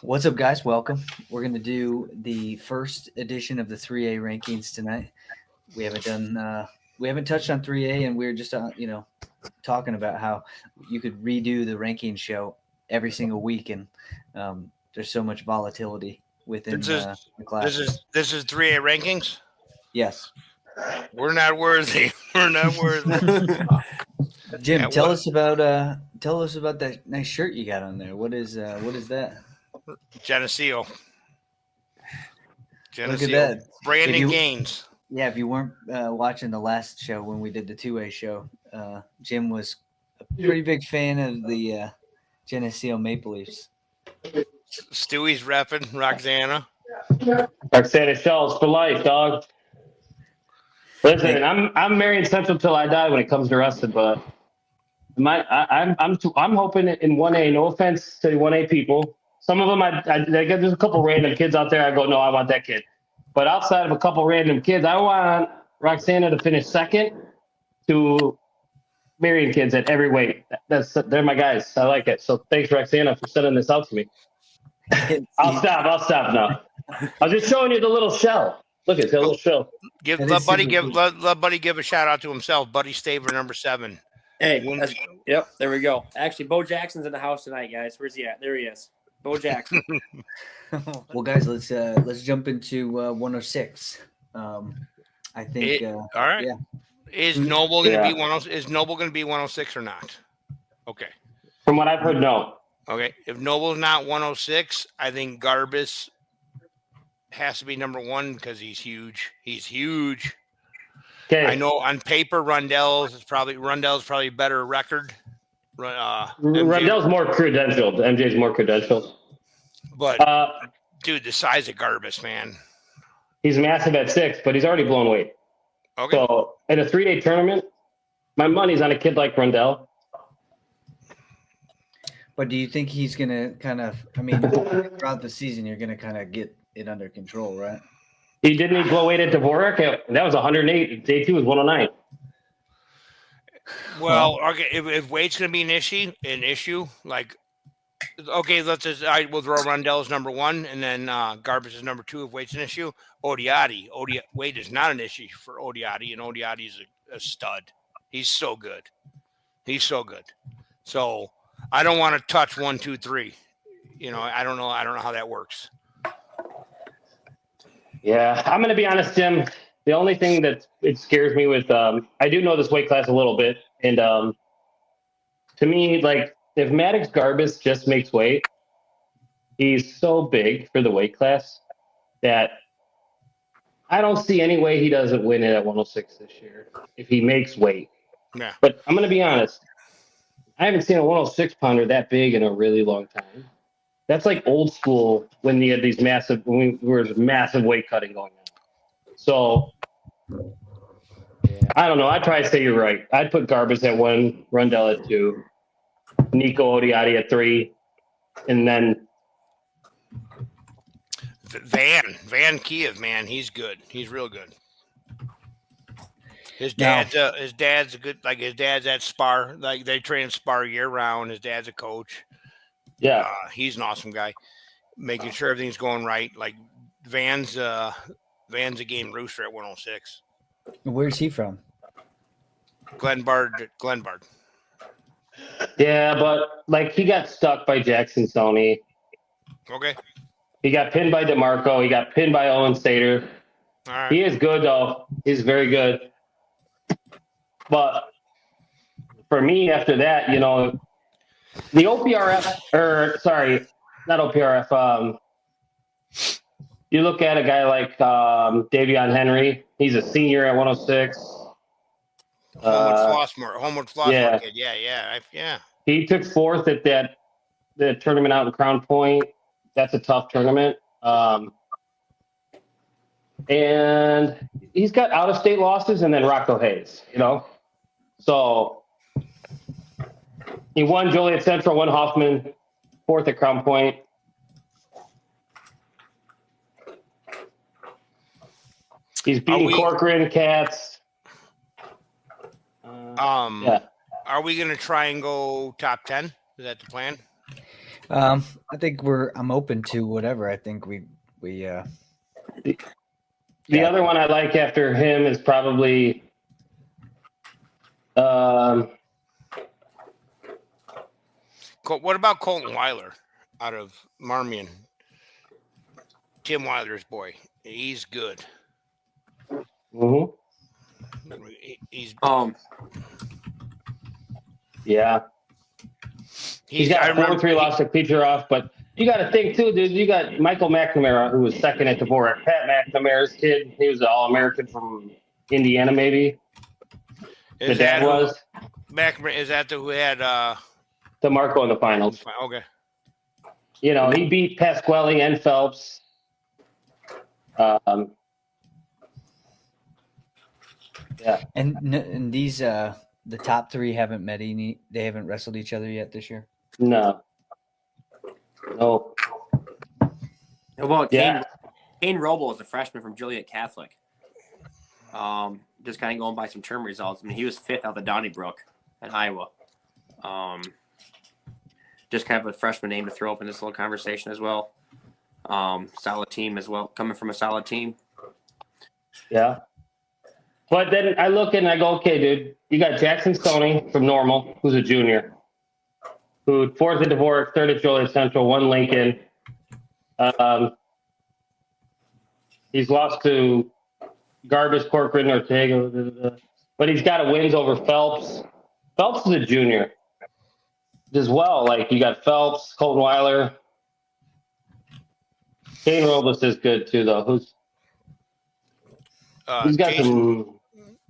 What's up, guys? Welcome. We're going to do the first edition of the 3A rankings tonight. We haven't done, we haven't touched on 3A, and we're just, talking about how you could redo the ranking show every single week, and there's so much volatility This within is the this classes. is this is 3A rankings. Yes, We're not worthy. We're not worthy. Jim, Yeah, what tell us about that nice shirt you got on there. What is that? Geneseo. Look at Geneseo. that. If Brandon you Gaines. Yeah, if you weren't watching the last show when we did the 2A show, Jim was a pretty big fan of the Geneseo Maple Leafs. Stewie's repping Roxana. Roxana Shells for life, dog. Listen, Hey, I'm Marion Central till I die when it comes to wrestling, but I'm hoping in 1A. No offense to 1A people, some of them I get there's a couple random kids out there. I go, no, I want that kid. But outside of a couple random kids, I want Roxana to finish second to Marion kids at every weight. They're my guys. I like it. So thanks, Roxana, for sending this out to me. I'll stop now. I was just showing you the little shell. Look, it's a little shell. Let Buddy give a shout out to himself. Buddy Staver, number 7. Hey, yep, there we go. Actually, Bo Jackson's in the house tonight, guys. Where's he at? There he is. Bo Jackson. well, guys, let's jump into 106. I think. All right. Yeah. Is Noble going to be 106? Is Noble going to be 106 or not? Okay. From what I've heard, no. Okay. If Noble's not 106, I think Garbus has to be number 1 because he's huge. He's huge. Okay. I know on paper Rundell's probably a better record. Rundell's more credentialed. MJ's more credentialed. But dude, the size of Garbus, man. He's massive at 6, but he's already blown weight. Okay. So in a 3-day tournament, my money's on a kid like Rundell. But do you think he's gonna throughout the season, you're gonna kind of get it under control, right? He didn't blow weight at Dvorak. That was 108. Day 2 was 109. Well, okay, if weight's going to be an issue, like, okay, we'll throw Rundell as number 1, and then Garbus is number 2 if weight's an issue. Odiotti, weight is not an issue for Odiotti, and Odiotti's a stud. He's so good. So I don't want to touch 1, 2, 3. I don't know how that works. Yeah, I'm going to be honest, Tim. The only thing that it scares me with, I do know this weight class a little bit, and to me, like, if Maddox Garbus just makes weight, he's so big for the weight class that I don't see any way he doesn't win it at 106 this year if he makes weight. Yeah. But I'm going to be honest. I haven't seen a 106 pounder that big in a really long time. That's like old school when you had these massive weight cutting going on. So I don't know. I'd probably say you're right. I'd put Garbus at 1, Rundell at 2, Nico Odiotti at 3, and then Van Kiev, man, he's good. He's real good. His dad's a good, like, his dad's at Spar, like they train Spar year round. His dad's a coach. Yeah, he's an awesome guy, making sure everything's going right. Like Van's a game rooster at 106. Where's he from? Glenbard. Yeah, but like he got stuck by Jackson Sony. Okay. He got pinned by DeMarco. He got pinned by Owen Stater. All right. He is good though. He's very good. But for me, after that, the not OPRF. You look at a guy like Davion Henry. He's a senior at 106. Homewood Flossmoor kid. Yeah. He took 4th at the tournament out in Crown Point. That's a tough tournament. And he's got out-of-state losses and then Rocco Hayes, So he won Joliet Central, won Hoffman, 4th at Crown Point. He's beating Corcoran, Katz. Are we going to try and go top 10? Is that the plan? I think I'm open to whatever. I think we The Yeah. other one I like after him is probably um, What about Colton Weiler out of Marmion? Tim Weiler's boy. He's good. mhm. He's Yeah. He's got I remember 4-3 loss to Kucherov, but you got to think too, dude. You got Michael McNamara, who was second at Dvorak. Pat McNamara's kid. He was an All-American from Indiana, maybe. The dad was. Is that who had DeMarco in the finals. Okay. You know, he beat Pasquale and Phelps. Yeah. And these the top three haven't met they haven't wrestled each other yet this year. No. Well, Yeah. Kane Robo is a freshman from Joliet Catholic. Just kind of going by some term results. I mean, he was 5th out of Donnybrook in Iowa. Just kind of a freshman name to throw up in this little conversation as well. Solid team as well, coming from a solid team. Yeah. But then I look and I go, okay, dude, you got Jackson Stoney from Normal, who's a junior, who 4th at Dvorak, 3rd at Joliet Central, 1 Lincoln. He's lost to Garbus, Corcoran, Ortega, but he's got wins over Phelps. Phelps is a junior as well. Like, you got Phelps, Colton Weiler. Kane Robles is good too, though. He's got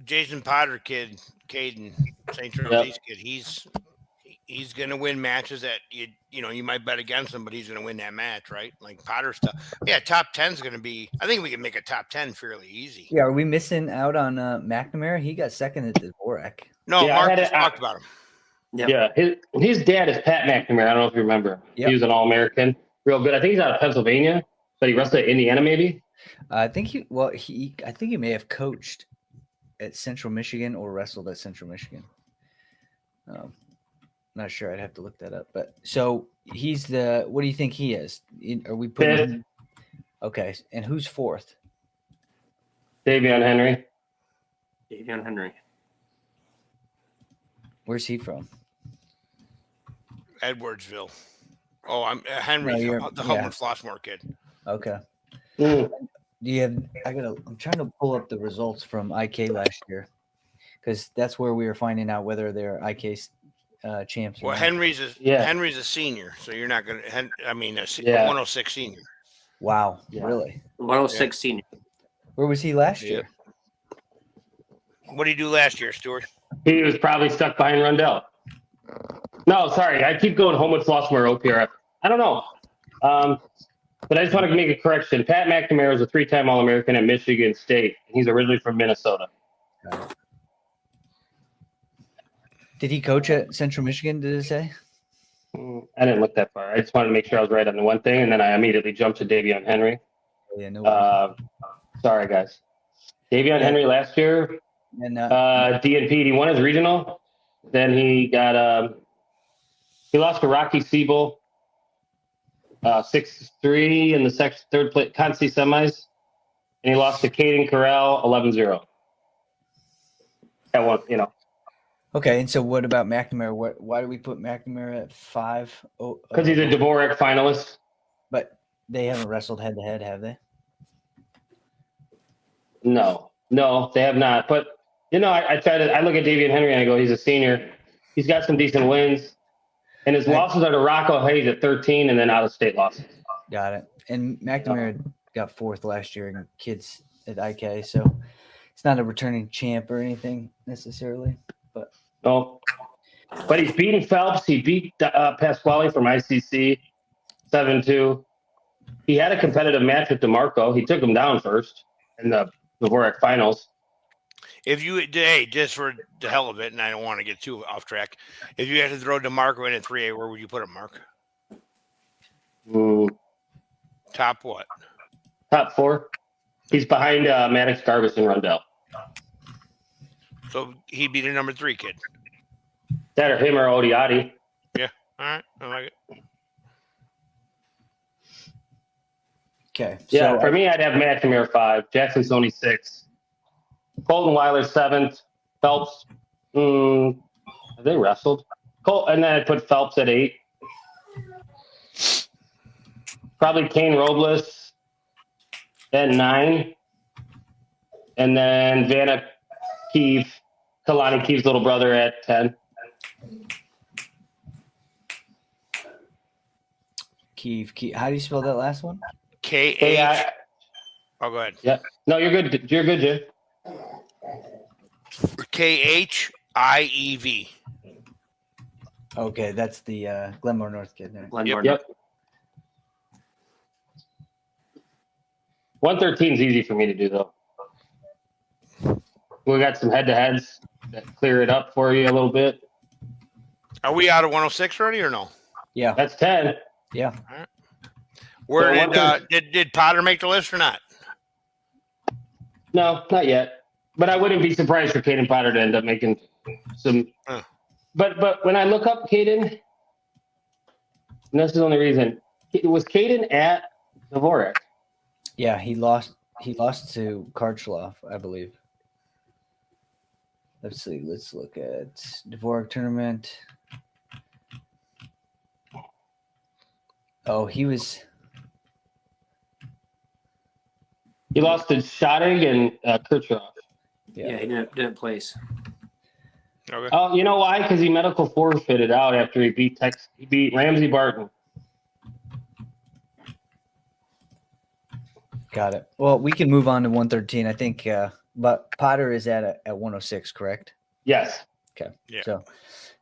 Jason Potter kid, Caden, St. Charles kid. He's gonna win matches that you might bet against him, but he's gonna win that match, right? Like Potter stuff. Yeah, top 10's gonna be. I think we can make a top 10 fairly easy. Yeah, are we missing out on McNamara? He got second at Dvorak. No, Mark just talked about him. Yep. Yeah, his dad is Pat McNamara. I don't know if you remember. Yep. He was an All-American, real good. I think he's out of Pennsylvania, but he wrestled at Indiana, maybe. I think he may have coached at Central Michigan or wrestled at Central Michigan. Not sure. I'd have to look that up. But so he's what do you think he is? Are we putting him? Okay. And who's 4th? Davion Henry. Davion Henry. Where's he from? Edwardsville. Oh, I'm Henry, the Homewood Flossmoor kid. Okay. Do you have? I'm trying to pull up the results from IK last year because that's where we were finding out whether they're IK champs. Well, Henry's a senior, so you're not gonna. 106 senior. Wow, really? 106 senior. Where was he last year? What did he do last year, Stuart? He was probably stuck behind Rundell. No, sorry, I keep going Homewood Flossmoor OPRF. I don't know. But I just want to make a correction. Pat McNamara is a 3-time All-American at Michigan State. He's originally from Minnesota. Did he coach at Central Michigan, did it say? I didn't look that far. I just wanted to make sure I was right on the one thing, and then I immediately jumped to Davion Henry. Yeah, no sorry, guys. Davion Henry last year, and DNP, he won his regional. Then he got he lost to Rocky Siebel. 6-3 in the 3rd place Conci semis, and he lost to Caden Corral 11-0. That one, Okay, and so what about McNamara? Why do we put McNamara at 5? Because he's a Dvorak finalist. But they haven't wrestled head to head, have they? No, they have not. But I look at Davion Henry and I go, he's a senior. He's got some decent wins. And his losses are to Rocco Hayes at 13 and then out-of-state losses. Got it. And McNamara got 4th last year in kids at IK, so it's not a returning champ or anything necessarily. But he's beaten Phelps. He beat Pasquale from ICC 7-2. He had a competitive match with DeMarco. He took him down first in the Dvorak finals. Just for the hell of it, and I don't want to get too off track, if you had to throw DeMarco in at 3A, where would you put him, Mark? Top what? Top 4. He's behind Maddox, Garbus, and Rundell. So he'd be the number 3 kid. That or him or Odiotti. Yeah. All right. I like it. Okay. Yeah, So for me, I'd have McNamara 5, Jackson Sony 6, Colton Weiler 7th, Phelps. Have they wrestled? And then I put Phelps at 8. Probably Kane Robles at 9. And then Vanna Keefe, Kalani Keefe's little brother at 10. Keith, how do you spell that last one? KH. Oh, go ahead. Yeah. No, you're good. You're good, Jim. KHIEV. Okay, that's the Glenmore North kid there. Glenmore. Yep. 113 is easy for me to do, though. We got some head-to-heads that clear it up for you a little bit. Are we out of 106 already or no? Yeah. That's 10. Yeah. Where So did Potter make the list or not? No, not yet. But I wouldn't be surprised for Caden Potter to end up making some. But when I look up Caden, and this is the only reason, was Caden at Dvorak? Yeah, he lost to Karchloff, I believe. Let's see. Let's look at Dvorak tournament. Oh, he lost to Schottig and Kirchhoff. Yeah, he didn't place. Okay. Oh, you know why? Because he medical forfeited out after he beat Ramsey Barton. Got it. Well, we can move on to 113. I think, but Potter is at 106, correct? Yes. Okay. Yeah. So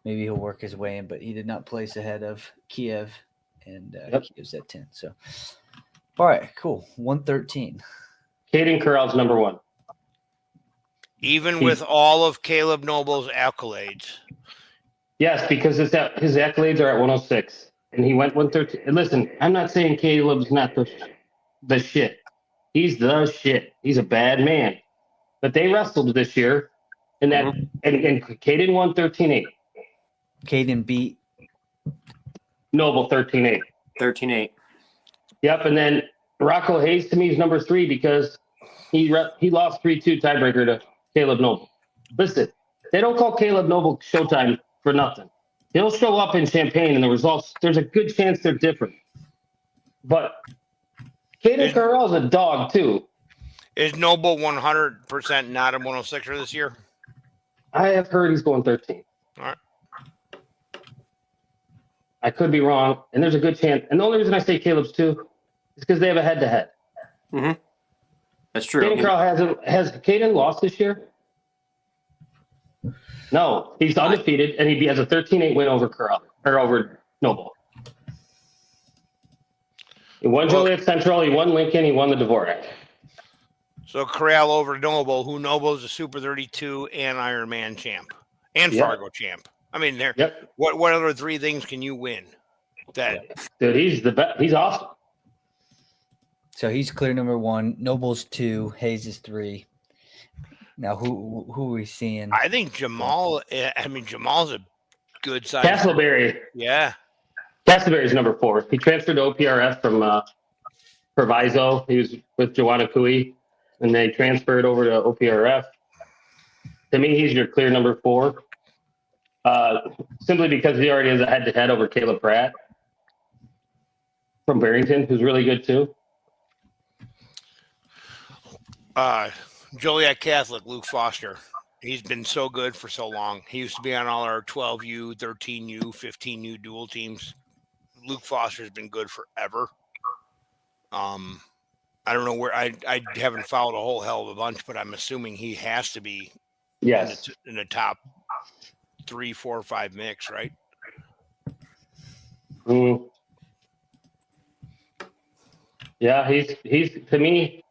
maybe he'll work his way in, but he did not place ahead of Kiev, and Kiev's at 10. So, all right, cool. 113. Caden Corral's number 1. Even with all of Caleb Noble's accolades. Yes, because his accolades are at 106, and he went 113. And listen, I'm not saying Caleb's not the shit. He's the shit. He's a bad man. But they wrestled this year, and that and Caden won 13-8. Caden beat Noble 13-8. 13-8. Yep, and then Rocco Hayes to me is number 3 because he lost 3-2 tiebreaker to Caleb Noble. Listen, they don't call Caleb Noble Showtime for nothing. He'll show up in Champaign, and the results, there's a good chance they're different. But Caden Corral's a dog, too. Is Noble 100% not a 106er this year? I have heard he's going 13. All right. I could be wrong, and there's a good chance. And the only reason I say Caleb's 2 is because they have a head-to-head. Mm-hmm. That's true. Caden Corral has Caden lost this year? No, he's undefeated, and he has a 13-8 win over Corral or over Noble. He won Joliet Central, he won Lincoln, he won the Dvorak. So Corral over Noble, who Noble is a Super 32 and Ironman champ and Fargo champ. I mean, what other 3 things can you win? Dude, he's the best. He's awesome. So he's clear number 1. Noble's 2. Hayes is 3. Now, who are we seeing? I think Jamal. Jamal's a good size. Castleberry. Yeah. Castleberry's number 4. He transferred to OPRF from Proviso. He was with Joanna Cooey, and they transferred over to OPRF. To me, he's your clear number 4. Simply because he already has a head-to-head over Caleb Pratt from Barrington, who's really good too. Joliet Catholic, Luke Foster. He's been so good for so long. He used to be on all our 12U, 13U, 15U dual teams. Luke Foster's been good forever. I don't know where I haven't followed a whole hell of a bunch, but I'm assuming he has to be in the top 3, 4, 5 mix, right? Yeah, he's to me,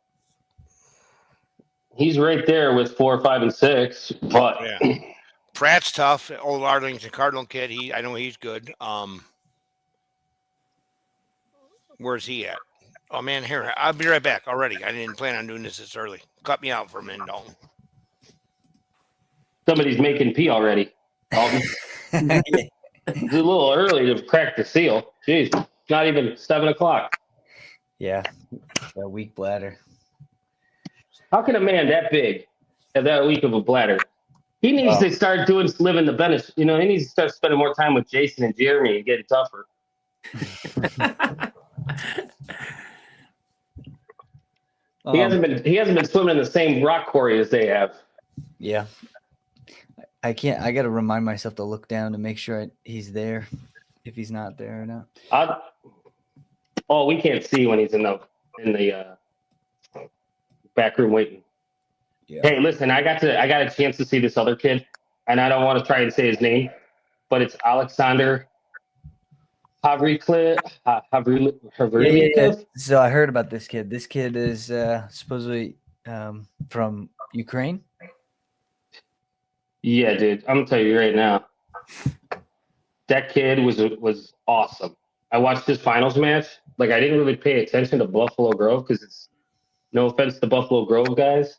he's right there with 4, 5, and 6. But Pratt's tough. Old Arlington Cardinal kid. I know he's good. Where's he at? Oh man, here, I'll be right back already. I didn't plan on doing this early. Cut me out for a minute, Dalton. Somebody's making pee already. Dalton. It's a little early to crack the seal. Jeez, not even 7 o'clock. Yeah, a weak bladder. How can a man that big have that weak of a bladder? He needs to start living the benefits. He needs to start spending more time with Jason and Jeremy and getting tougher. He hasn't been swimming in the same rock quarry as they have. Yeah. I can't. I got to remind myself to look down to make sure he's there. If he's not there or not. We can't see when he's in the back room waiting. Yeah. Hey, listen, I got a chance to see this other kid, and I don't want to try and say his name, but it's Alexander Havrikliev. Yeah. So I heard about this kid. This kid is supposedly from Ukraine. Yeah, dude. I'm gonna tell you right now, that kid was awesome. I watched his finals match. Like, I didn't really pay attention to Buffalo Grove because it's no offense to Buffalo Grove guys,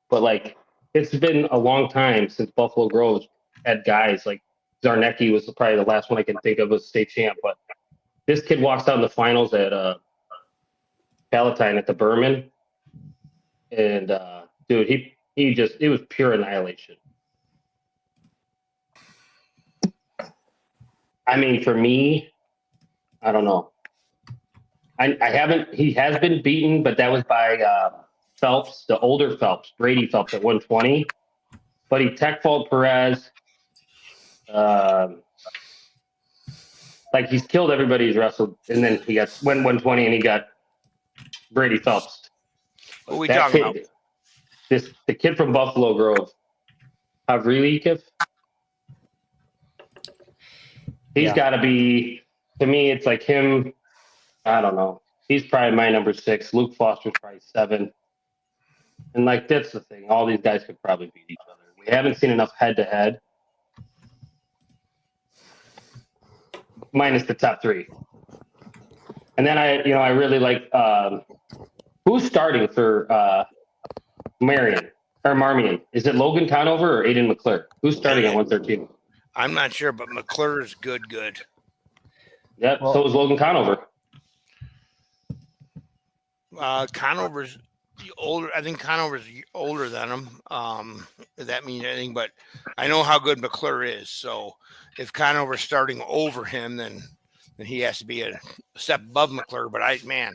but like it's been a long time since Buffalo Grove had guys like Zarnecki was probably the last one I can think of as state champ. But this kid walks out in the finals at Palatine at the Berman, and dude, he just it was pure annihilation. I mean, for me, I don't know. I haven't. He has been beaten, but that was by Phelps, the older Phelps, Brady Phelps at 120. But he tech fault Perez. Like, he's killed everybody he's wrestled, and then he went 120 and he got Brady Phelps. What are we talking about? The kid from Buffalo Grove, Havrilikov. He's got to be, to me, it's like him. I don't know. He's probably my number 6. Luke Foster's probably 7. And, like, that's the thing. All these guys could probably beat each other. We haven't seen enough head-to-head. Minus the top 3. And then I really like who's starting for Marmion? Is it Logan Conover or Aiden McClure? Who's starting at 113? I'm not sure, but McClure is good. Yep, so is Logan Conover. Conover's older. I think Conover's older than him. If that means anything, but I know how good McClure is. So if Conover's starting over him, then he has to be a step above McClure. But Aiden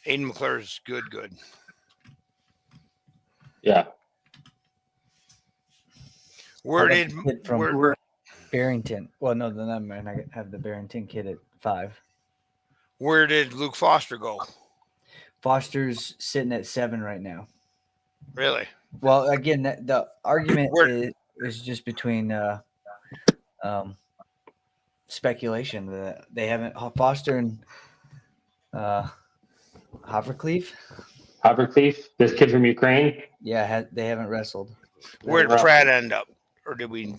McClure is good. Yeah. Where Barrington? Well, no, then I have the Barrington kid at 5. Where did Luke Foster go? Foster's sitting at 7 right now. Really? Well, again, the argument is just between speculation that they haven't Foster and Havrikliev, this kid from Ukraine. Yeah, they haven't wrestled. Where did Pratt end up, or did we?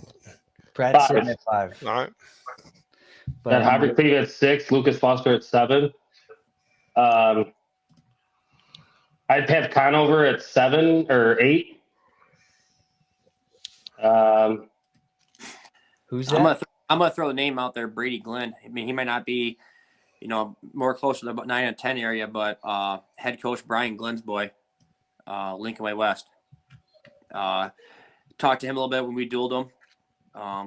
Pratt's sitting at 5. All right. But Havrikliev at 6, Lucas Foster at 7. I'd have Conover at 7 or 8. Who's that? I'm gonna throw the name out there, Brady Glenn. I mean, he might not be, more closer to about 9 and 10 area, but head coach Brian Glenn's boy, Lincoln Way West. Talked to him a little bit when we dueled him.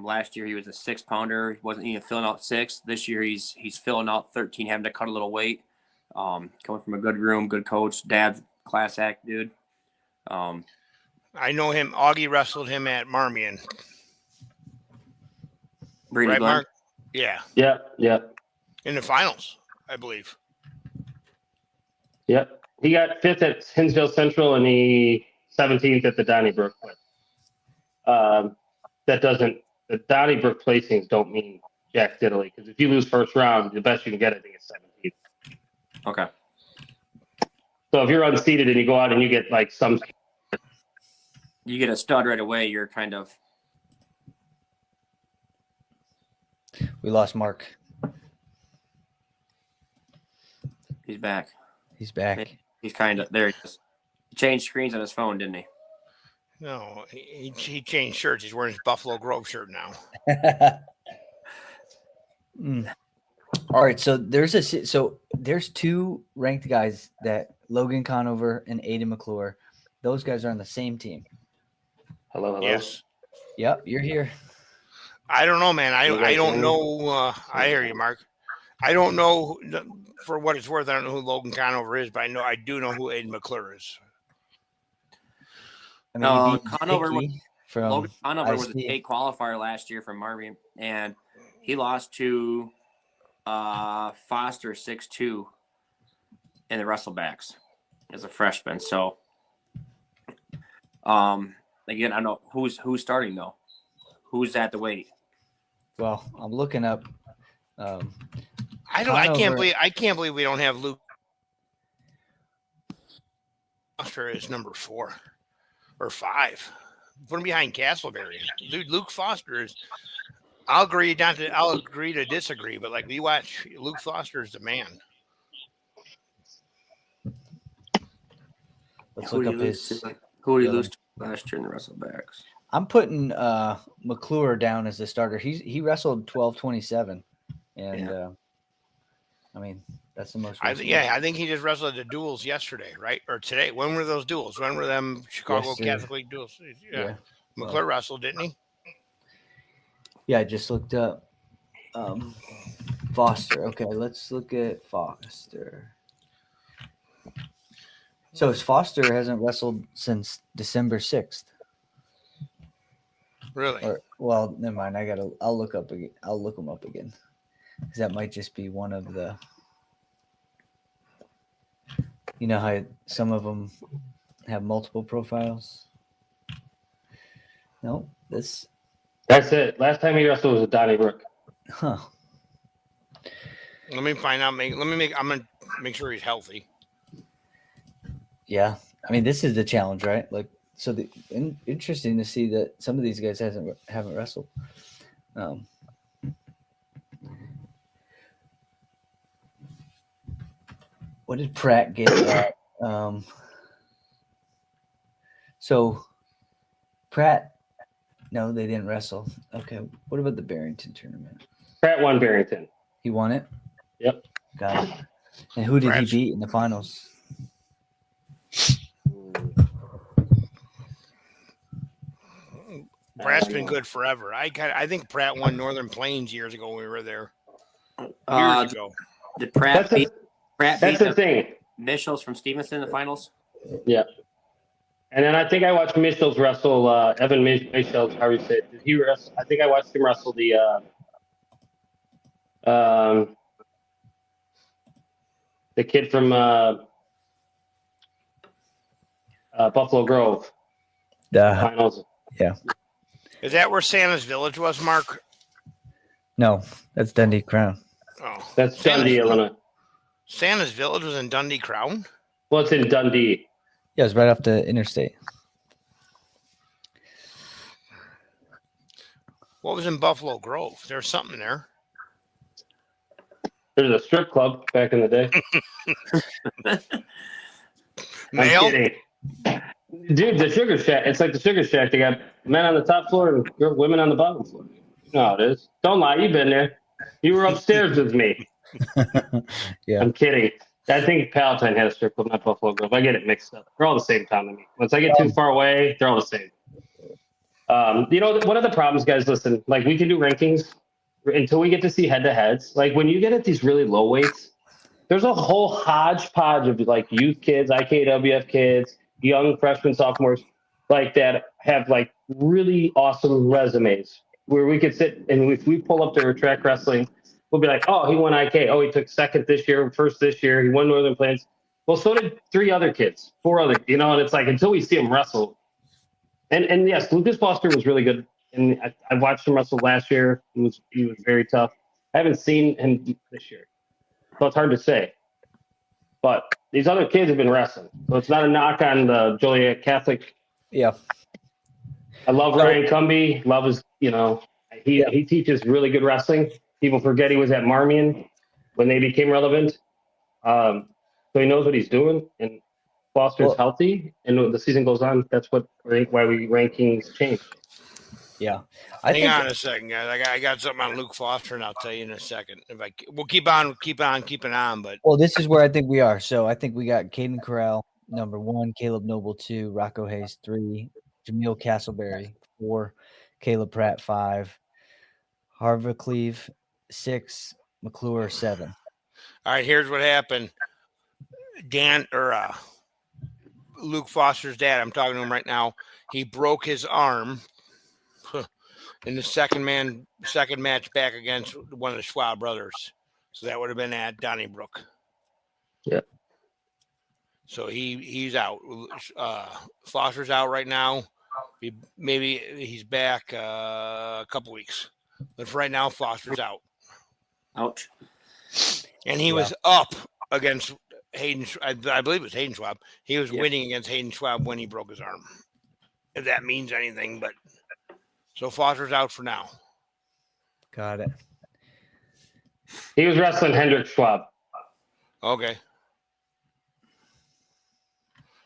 Last year he was a 6-pounder. He wasn't even filling out 6. This year he's filling out 13, having to cut a little weight. Coming from a good room, good coach, dad's class act dude. I know him. Augie wrestled him at Marmion. Brady right, Glenn? Mark? Yeah. Yep. In the finals, I believe. Yep. He got 5th at Hinsdale Central and he 17th at the Donnybrook. The Donnybrook placings don't mean jack diddly, because if you lose first round, the best you can get, I think, is 17th. Okay. So if you're unseeded and you go out and you get like you get a stud right away, you're kind of. We lost Mark. He's back. He's back. He's kind of there. He is. He changed screens on his phone, didn't he? No, he changed shirts. He's wearing his Buffalo Grove shirt now. All right, so there's two ranked guys that Logan Conover and Aiden McClure. Those guys are on the same team. Hello. Yes. Yep, you're here. I don't know, man. You I guys don't hear me? know. I hear you, Mark. I don't know, for what it's worth, I don't know who Logan Conover is, but I do know who Aiden McClure is. I mean, he beat Conover Dickey from Logan Conover was a IC. state qualifier last year from Marvin, and he lost to Foster 6-2 in the wrestlebacks as a freshman. So, again, I don't know who's starting though. Who's at the weight? Well, I'm looking up. I can't believe we don't have Luke Foster as number 4 or 5. Put him behind Castleberry. Dude, Luke Foster is. I'll agree to disagree, but like, we watch, Luke Foster is the man. Let's Who look did up he lose his. to? Who did he the lose to last year in the wrestlebacks? I'm putting McClure down as the starter. He wrestled 12:27, and I mean that's the most. I think he just wrestled the duels yesterday, right, or today. When were those duels? When were them Chicago Yesterday. Catholic League duels? Yeah. McClure wrestled, didn't he? Yeah, I just looked up Foster. Okay, let's look at Foster. So Foster hasn't wrestled since December 6th. Really? Or well, never mind. I'll look up again. I'll look them up again, because that might just be one of the. You know how some of them have multiple profiles. No, this. That's it. Last time he wrestled was with Donnie Brook. Huh. Let me find out. I'm gonna make sure he's healthy. Yeah, I mean this is the challenge, right? Like, so interesting to see that some of these guys haven't wrestled. What did Pratt get at? So Pratt, no, they didn't wrestle. Okay, what about the Barrington tournament? Pratt won Barrington. He won it. Yep. Got it. And who did Pratt's- he beat in the finals? Pratt's been good forever. I think Pratt won Northern Plains years ago when we were there. Years ago. Did Pratt beat That's the thing. Michels from Stevenson in the finals? Yeah. And then I think I watched Michels wrestle Evan Michels. How you say it? Did he wrestle? I think I watched him wrestle the kid from Buffalo Grove. Finals. Yeah. Is that where Santa's Village was, Mark? No, that's Dundee Crown. Oh, That's Dundee, Illinois. Santa's Village was in Dundee Crown? Well, it's in Dundee. Yeah, it's right off the interstate. What was in Buffalo Grove? There's something there. There's a strip club back in the day. Male? I'm kidding. Dude, the Sugar Shack. It's like the Sugar Shack. They got men on the top floor and women on the bottom floor. You know how it is. Don't lie. You've been there. You were upstairs with me. Yeah. I'm kidding. I think Palatine had a strip club, not Buffalo Grove. I get it mixed up. They're all the same town to me. Once I get too far away, they're all the same. You know, one of the problems, guys, listen, like we can do rankings until we get to see head-to-heads. Like when you get at these really low weights, there's a whole hodgepodge of like youth kids, IKWF kids, young freshmen, sophomores, like that have like really awesome resumes where we could sit and if we pull up their track wrestling, we'll be like, oh, he won IK. Oh, he took second this year, first this year. He won Northern Plains. Well, so did 4 other kids, you know, and it's like until we see him wrestle. And yes, Lucas Foster was really good. And I watched him wrestle last year. He was very tough. I haven't seen him this year. So it's hard to say. But these other kids have been wrestling. So it's not a knock on the Joliet Catholic. Yeah. I love Ryan Cumby. Love his, you know, he teaches really good wrestling. People forget he was at Marmion when they became relevant. So he knows what he's doing. And Foster's healthy. And when the season goes on, that's why we rankings change. Yeah. Hang on a second, guys. I got something on Luke Foster, and I'll tell you in a second. We'll keep on keeping on. But well, this is where I think we are. So I think we got Caden Corral, number 1, Caleb Noble 2, Rocco Hayes 3, Jameel Castleberry 4, Caleb Pratt 5, Harva Cleve 6, McClure 7. all right, here's what happened. Luke Foster's dad, I'm talking to him right now. He broke his arm in the second match back against one of the Schwab brothers. So that would have been at Donnybrook. Yeah. So he's out. Foster's out right now. Maybe he's back a couple weeks. But for right now, Foster's out. Ouch. And he was up against Hayden. I believe it was Hayden Schwab. He was winning against Hayden Schwab when he broke his arm. If that means anything, but so Foster's out for now. Got it. He was wrestling Hendrik Schwab. Okay.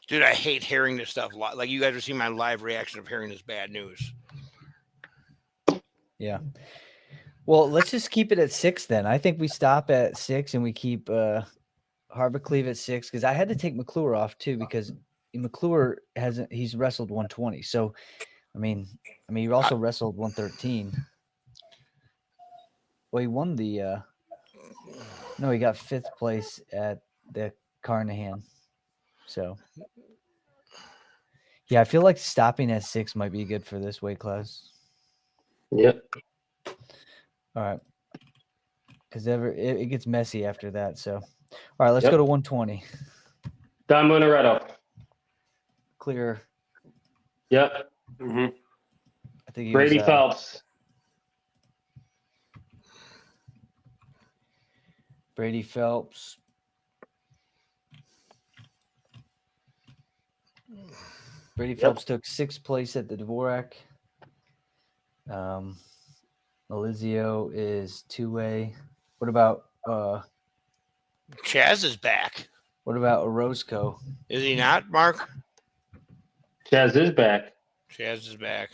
Dude, I hate hearing this stuff. Like, you guys are seeing my live reaction of hearing this bad news. Yeah. Well, let's just keep it at 6 then. I think we stop at 6 and we keep Harvick Cleve at 6 because I had to take McClure off too because McClure he's wrestled 120. So, I mean, he also wrestled 113. Well, he won the no, he got 5th place at the Carnahan. So, yeah, I feel like stopping at 6 might be good for this weight class. Yep. All right. Because it gets messy after that. So, all right, let's go to 120. Don Munaretto. Clear. Yep. Mm-hmm. I think Brady Phelps. Brady Phelps. Brady Phelps took 6th place at the Dvorak. Elizio is 2A. What about Chaz is back. What about Orozco? Is he not, Mark? Chaz is back. Chaz is back.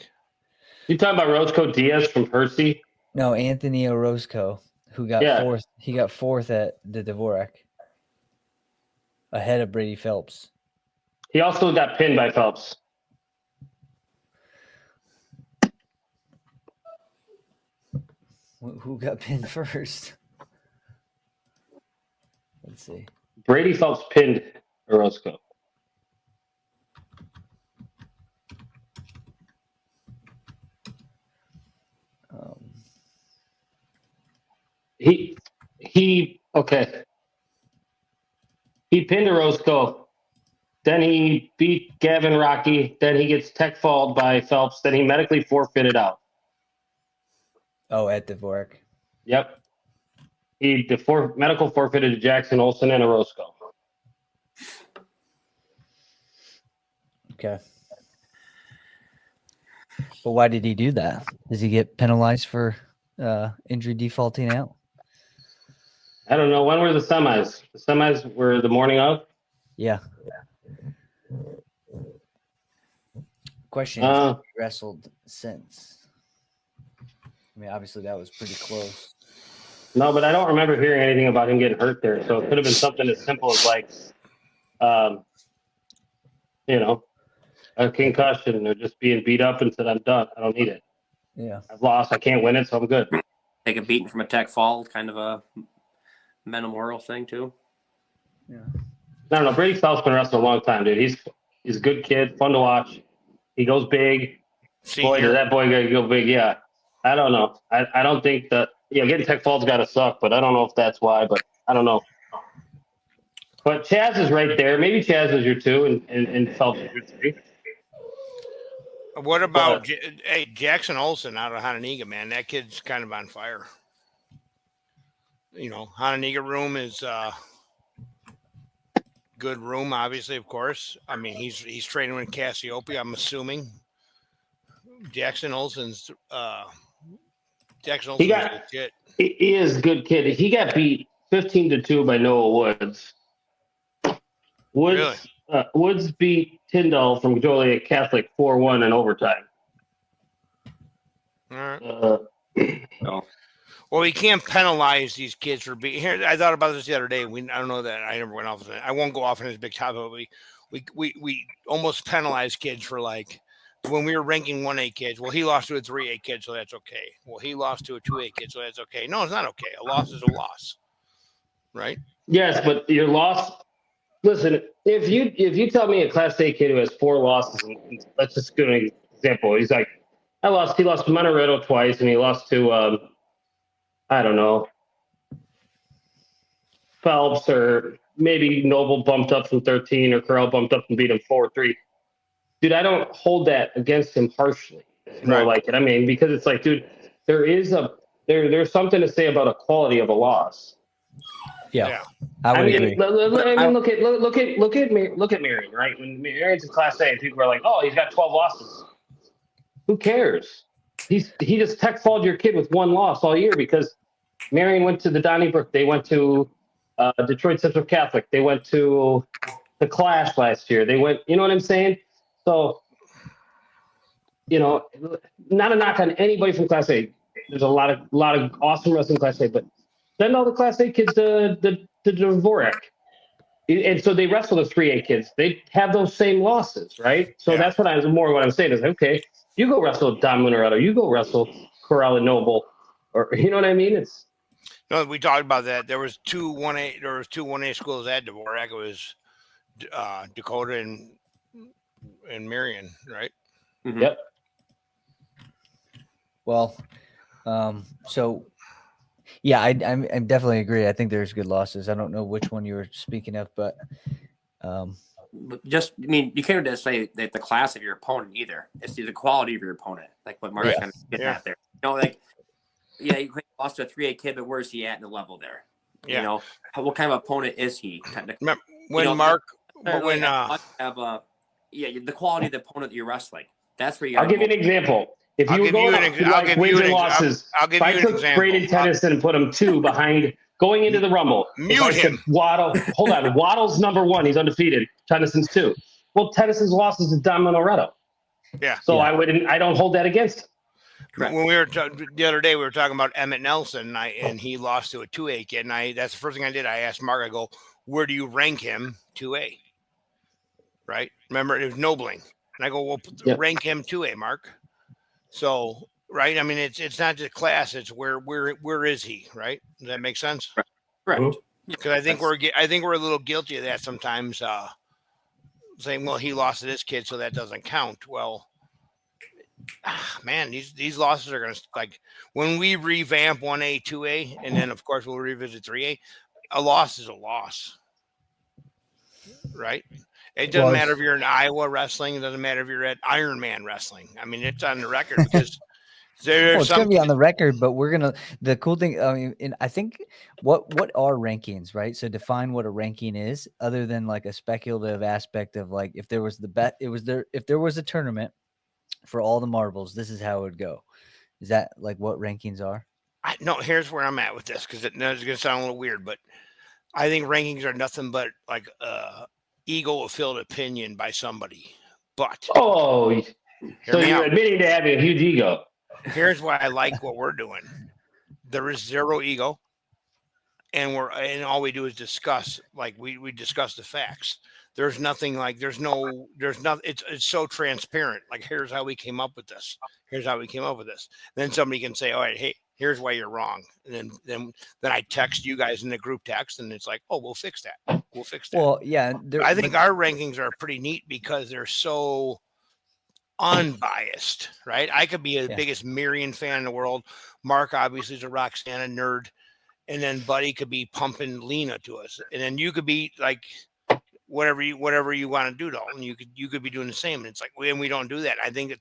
You talking about Roscoe Diaz from Percy? No, Anthony Orozco, who got 4th. He got 4th at the Dvorak, ahead of Brady Phelps. He also got pinned by Phelps. Who got pinned first? Let's see. Brady Phelps pinned Orozco. Okay. He pinned Orozco. Then he beat Gavin Rocky. Then he gets tech falled by Phelps. Then he medically forfeited out. Oh, at Dvorak. Yep. Medical forfeited to Jackson Olsen and Orozco. Okay. But why did he do that? Does he get penalized for injury defaulting out? I don't know. When were the semis? The semis were the morning of? Yeah. Question is, has he wrestled since? I mean, obviously that was pretty close. No, but I don't remember hearing anything about him getting hurt there. So it could have been something as simple as like, a concussion or just being beat up and said, I'm done. I don't need it. Yeah. I've lost. I can't win it, so I'm good. Take a beating from a tech fall, kind of a memorial thing too. Yeah. I don't know. Brady Phelps been wrestling a long time, dude. He's a good kid, fun to watch. He goes big. Boy, does that boy go big. Yeah. I don't know. I don't think that getting tech falls gotta suck, but I don't know if that's why, but I don't know. But Chaz is right there. Maybe Chaz is your 2 and Phelps is your 3. What about Jackson Olsen out of Hononegah, man? That kid's kind of on fire. Hononegah room is good room, obviously, of course. I mean, he's training with Cassiopeia, I'm assuming. Jackson Olsen's legit. He is a good kid. He got beat 15-2 by Noah Woods. Really? Woods beat Tyndall from Joliet Catholic 4-1 in overtime. All right. So, Well, we can't penalize these kids for being here. I thought about this the other day. I don't know that I never went off on it. I won't go off on this big topic, but we almost penalize kids for like when we were ranking 1A kids. Well, he lost to a 3A kid, so that's okay. Well, he lost to a 2A kid, so that's okay. No, it's not okay. A loss is a loss, right? Yes, but your loss. Listen, if you tell me a Class A kid who has 4 losses, and let's just give an example. He's like, he lost to Monteretto twice, and he lost to I don't know, Phelps, or maybe Noble bumped up from 13, or Corral bumped up and beat him 4-3. Dude, I don't hold that against him harshly. It's more Right. like it. I mean, because it's like, dude, there's something to say about a quality of a loss. Yeah. I would agree. Look at Marion, right? When Marion's in Class A, people are like, "Oh, he's got 12 losses." Who cares? He just tech followed your kid with 1 loss all year because Marion went to the Donnybrook. They went to Detroit Central Catholic. They went to the Clash last year. They went. You know what I'm saying? So, not a knock on anybody from Class A. There's a lot of awesome wrestling Class A, but send all the Class A kids to Dvorak. And so they wrestle the 3A kids. They have those same losses, right? So that's what I'm saying is, okay, you go wrestle Don Monteretto, you go wrestle Corral and Noble, or you know what I mean? It's No, we talked about that. There was two 1A schools at Dvorak. It was Dakota and Marion, right? mhm. Yep. Well, so yeah, I definitely agree. I think there's good losses. I don't know which one you were speaking of, but But you can't just say that the class of your opponent either. It's the quality of your opponent, like what Mark's Right. kind of getting Yeah. at there. Like, yeah, you lost to a 3A kid, but where's he at in the level there? Yeah. What kind of opponent is he? Remember when The quality of the opponent that you're wrestling. That's where you got. I'll give you an example. If I'll you give go you an to ex- I'll give wins you and an ex- losses, I'll give if I you an took example. Braden Tennyson and put him 2 behind going into the Rumble, Mute if I said him. Waddle, hold on, Waddle's number 1, he's undefeated. Tennyson's 2. Well, Tennyson's losses to Don Monteretto. Yeah. So Yeah. I don't hold that against him. Correct. When we were the other day, we were talking about Emmett Nelson, and he lost to a 2A kid, and that's the first thing I did. I asked Mark, I go, where do you rank him 2A? Right? Remember, it was Nobling, and I go, well, Yep. rank him 2A, Mark. So, right? I mean, it's not just class; it's where is he? Right? Does that make sense? Correct. Because I think we're a little guilty of that sometimes, saying, well, he lost to this kid, so that doesn't count. Well, man, these losses are going to, like, when we revamp 1A, 2A, and then of course we'll revisit 3A. A loss is a loss, right? It doesn't matter if you're in Iowa wrestling. It doesn't matter if you're at Iron Man wrestling. I mean, it's on the record because there's it's gonna be on the record, but the cool thing, I mean, and I think what are rankings, right? So define what a ranking is, other than like a speculative aspect of like if there was if there was a tournament for all the marbles, this is how it would go. Is that like what rankings are? No, here's where I'm at with this, because it's going to sound a little weird, but I think rankings are nothing but like ego-filled opinion by somebody. But Oh, so you're admitting to having a huge ego. Here's why I like what we're doing. There is zero ego, and all we do is discuss. Like we discuss the facts. There's nothing like there's nothing. It's so transparent. Like, here's how we came up with this. Here's how we came up with this. Then somebody can say, all right, hey, here's why you're wrong. And then I text you guys in the group text, and it's like, oh, we'll fix that. We'll fix that. Well, yeah. I think our rankings are pretty neat because they're so unbiased, right? I could be the biggest Marion fan in the world. Mark obviously is a Roxana nerd, and then Buddy could be pumping Lena to us, and then you could be like whatever you want to do, Dalton. You could be doing the same, and it's like we don't do that. I think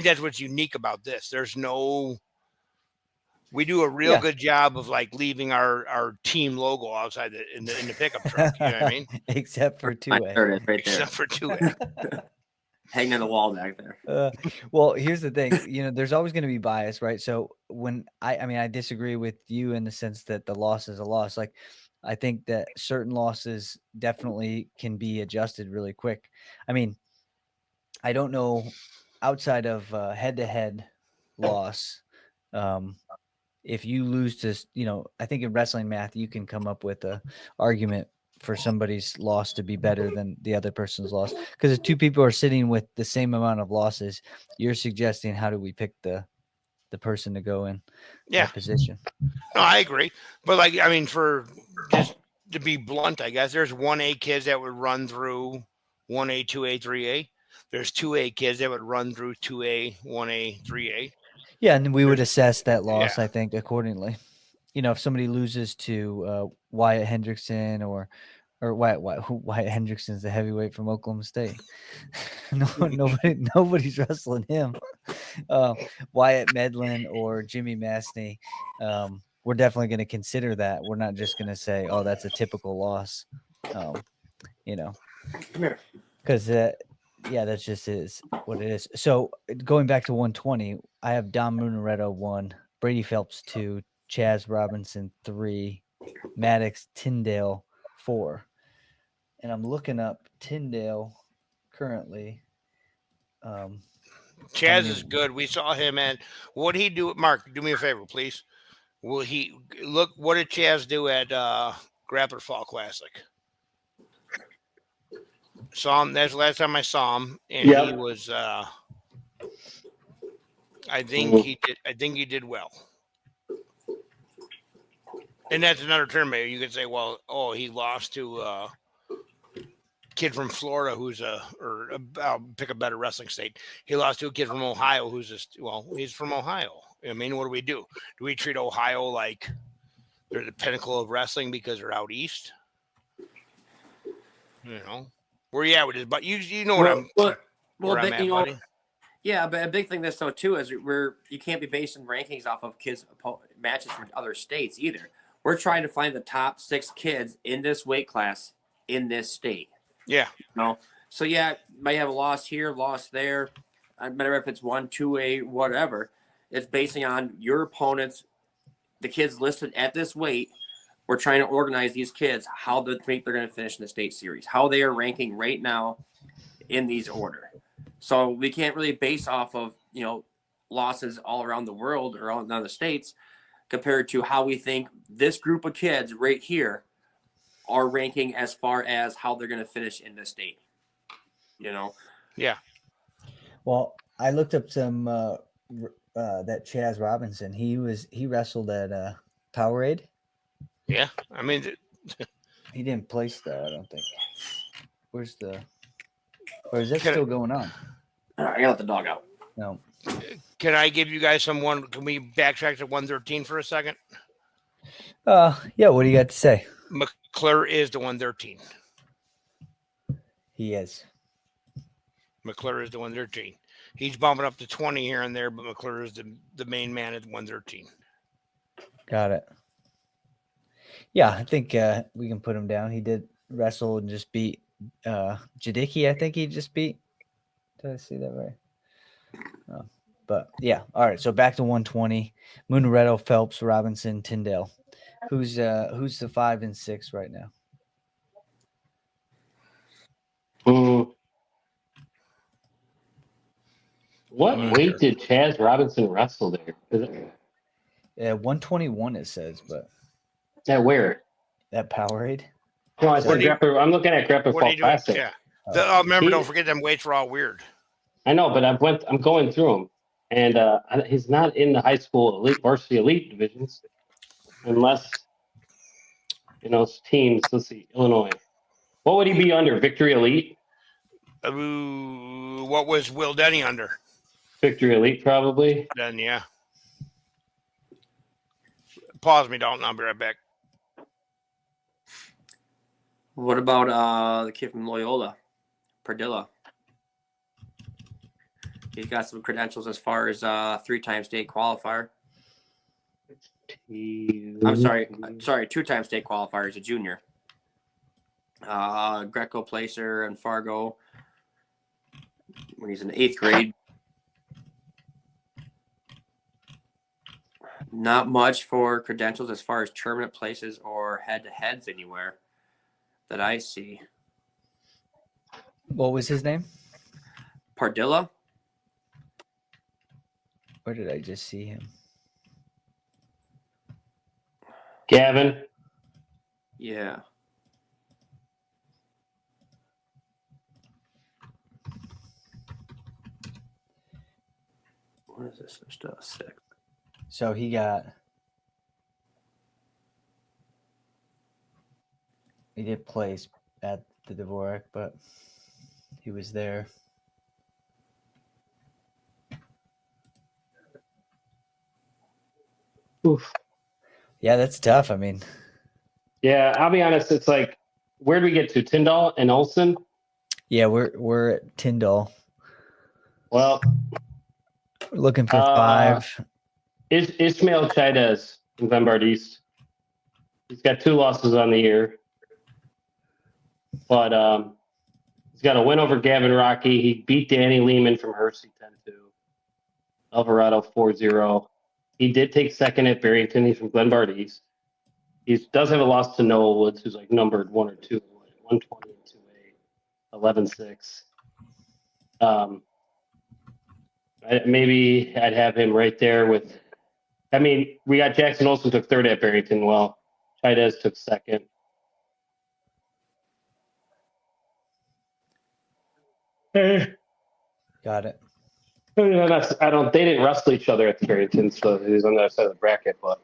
that's what's unique about this. We do a real good job of like leaving our team logo outside in the pickup truck. You know what I mean? Except for 2A. Right there. Except for 2A. Hanging on the wall back there. Well, here's the thing, there's always going to be bias, right? So when I disagree with you in the sense that the loss is a loss. Like, I think that certain losses definitely can be adjusted really quick. I mean, I don't know outside of head to head loss. If you lose to, I think in wrestling math, you can come up with a argument for somebody's loss to be better than the other person's loss. Because if two people are sitting with the same amount of losses, you're suggesting how do we pick the person to go in Yeah. that position? No, I agree. But like, I mean, for just to be blunt, I guess there's 1A kids that would run through 1A, 2A, 3A. There's 2A kids that would run through 2A, 1A, 3A. Yeah, and we would assess that loss, Yeah. I think, accordingly. If somebody loses to Wyatt Hendrickson or Wyatt Hendrickson's the heavyweight from Oklahoma State. Nobody's wrestling him. Wyatt Medlin or Jimmy Mastney. We're definitely going to consider that. We're not just going to say, "Oh, that's a typical loss," because that's just is what it is. So going back to 120, I have Dom Munaretto 1, Brady Phelps 2, Chaz Robinson 3, Maddox Tyndale 4. And I'm looking up Tyndale currently. Chaz is good. We saw him, and what he do? Mark, do me a favor, please. Will he look? What did Chaz do at Grappler Fall Classic? Saw him. That's the last time I saw him, and he was. I think he did. I think he did well. And that's another term. Maybe you could say, well, he lost to a kid from Florida who's I'll pick a better wrestling state. He lost to a kid from Ohio who's he's from Ohio. I mean, what do we do? Do we treat Ohio like they're the pinnacle of wrestling because they're out east? Where you at with this? But you know what I'm at, buddy. Yeah, but a big thing this though too is you can't be basing rankings off of kids matches from other states either. We're trying to find the top 6 kids in this weight class in this state. Yeah. So yeah, might have a loss here, loss there. No matter if it's 1, 2A, whatever. It's basing on your opponents, the kids listed at this weight. We're trying to organize these kids, how they think they're going to finish in the state series, how they are ranking right now in these order. So we can't really base off of, losses all around the world or all in the states compared to how we think this group of kids right here are ranking as far as how they're going to finish in the state. Yeah. Well, I looked up some that Chaz Robinson. He wrestled at Powerade. Yeah, I mean, he didn't place though. I don't think. Or is that still going on? I gotta let the dog out. No. Can I give you guys Can we backtrack to 113 for a second? Yeah. What do you got to say? McClure is the 113. He is. McClure is the 113. He's bumping up to 20 here and there, but McClure is the main man at 113. Got it. Yeah, I think we can put him down. He did wrestle and just beat Jadicki. I think he just beat. Did I see that right? No. But yeah, all right. So back to 120. Munaretto, Phelps, Robinson, Tyndale. Who's the 5 and 6 right now? What weight did Chaz Robinson wrestle there? 121 it says, but at where? At Powerade. No, I said Grappler. I'm looking at Grappler Fall Classic. Yeah. Remember, don't forget them weights were all weird. I know, but I'm going through them, and he's not in the high school varsity elite divisions, unless teams. Let's see, Illinois. What would he be under? Victory Elite. What was Will Denny under? Victory Elite, probably. Then yeah. Pause me, Dalton. I'll be right back. What about the kid from Loyola, Perdilla? He's got some credentials as far as 3-time state qualifier. I'm sorry, 2-time state qualifier as a junior. Greco placer in Fargo when he's in 8th grade. Not much for credentials as far as tournament places or head-to-heads anywhere that I see. What was his name? Pardilla. Where did I just see him? Gavin. Yeah. What is this? Just 6. So he did place at the Dvorak, but he was there. Oof. Yeah, that's tough. I mean, Yeah, I'll be honest. It's like, where do we get to? Tyndall and Olsen? yeah, we're at Tyndall. Well, We're looking for 5. Ismail Chaidez from Glenbard East. He's got 2 losses on the year. But he's got a win over Gavin Rocky. He beat Danny Lehman from Hersey 10-2. Alvarado 4-0. He did take second at Barrington. He's from Glenbard East. He does have a loss to Noah Woods, who's like numbered 1 or 2, 120 and 2A, 11-6. Maybe I'd have him right there with. I mean, we got Jackson Olsen took 3rd at Barrington. Well, Chaidez took 2nd. Got it. I don't. They didn't wrestle each other at the Barrington, so he was on the other side of the bracket. But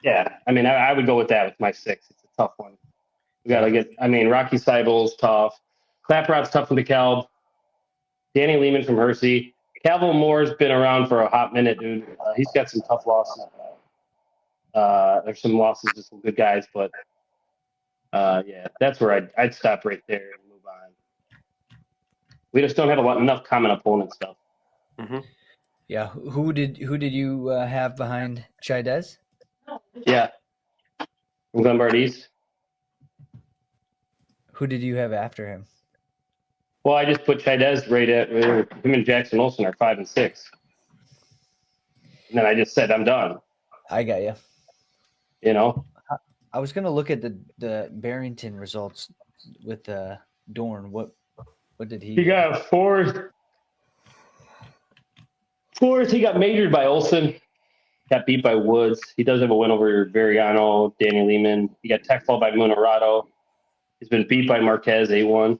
yeah, I mean, I would go with that with my 6. It's a tough one. We got to get. I mean, Rocky Seibel's tough. Claprod's tough from DeKalb. Danny Lehman from Hersey. Calvin Moore's been around for a hot minute, dude. He's got some tough losses. There's some losses to some good guys, but yeah, that's where I'd stop right there and move on. We just don't have enough common opponent stuff. Mm-hmm. Yeah, who did you have behind Chaidez? Yeah, from Glenbard East. Who did you have after him? Well, I just put Chaidez right at him and Jackson Olsen are 5 and 6. And then I just said I'm done. I got you. You know, I was gonna look at the Barrington results with Dorn. What did he? He got 4th. He got majored by Olsen. Got beat by Woods. He does have a win over Variano, Danny Lehman. He got tech fall by Munerato. He's been beat by Marquez 8-1.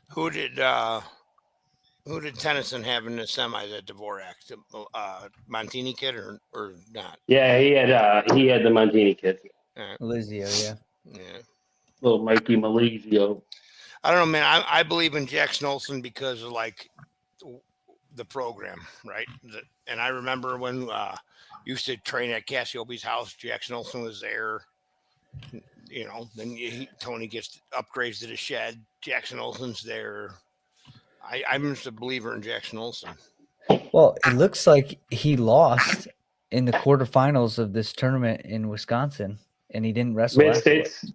Who did Tennyson have in the semis at Dvorak? The Montini kid or not? Yeah, he had the Montini kid. Lizio, yeah. Yeah. Little Mikey Malizio. I don't know, man. I believe in Jackson Olsen because of like the program, right? And I remember when used to train at Cassiope's house. Jackson Olsen was there. You know, then Tony gets upgrades to the shed. Jackson Olsen's there. I'm just a believer in Jackson Olsen. Well, it looks like he lost in the quarterfinals of this tournament in Wisconsin, and he didn't wrestle. Mid-States.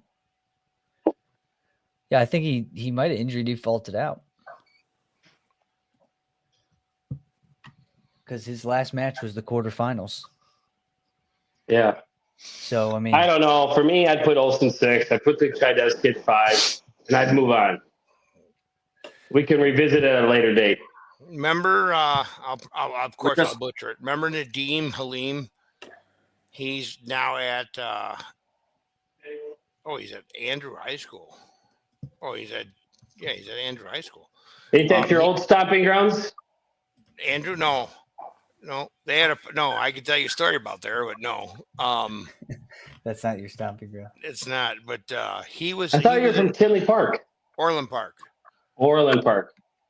Yeah, I think he might have injury defaulted out because his last match was the quarterfinals. Yeah. So, I mean, I don't know. For me, I'd put Olsen 6. I'd put the Chaidez kid 5, and I'd move on. We can revisit it at a later date. Remember, I'll butcher it. Remember Nadim Halim? He's now at he's at Andrew High School. He's at Andrew High School. Ain't that your old stomping grounds? Andrew, no, they had I could tell you a story about there, but no. that's not your stomping ground. It's not. But he was. I thought you were from Tinley Park. Orland Park.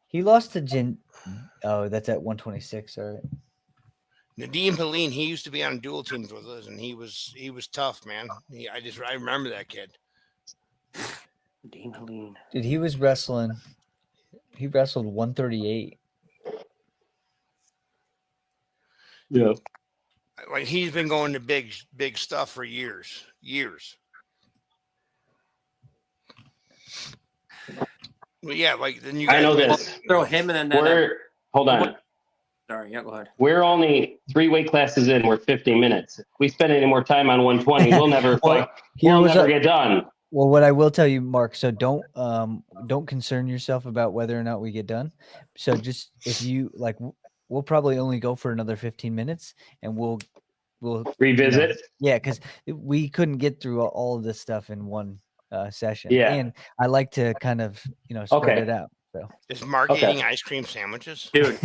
He lost to Jin. Oh, that's at 126. All right. Nadim Halim, he used to be on dual teams with us, and he was tough, man. I remember that kid. Nadim Halim. Dude, he was wrestling. He wrestled 138. Yeah. Like he's been going to big stuff for years. But yeah, like then you guys I know this. Throw him and then Hold on. Sorry, yeah, go ahead. We're only 3 weight classes in. We're 50 minutes. If we spend any more time on 120, we'll never get done. Well, what I will tell you, Mark, so don't concern yourself about whether or not we get done. So just if you like, we'll probably only go for another 15 minutes, and we'll Revisit. Yeah, because we couldn't get through all of this stuff in one session. Yeah. And I like to kind of spread Okay. it out. So Is Mark Okay. eating ice cream sandwiches? Dude,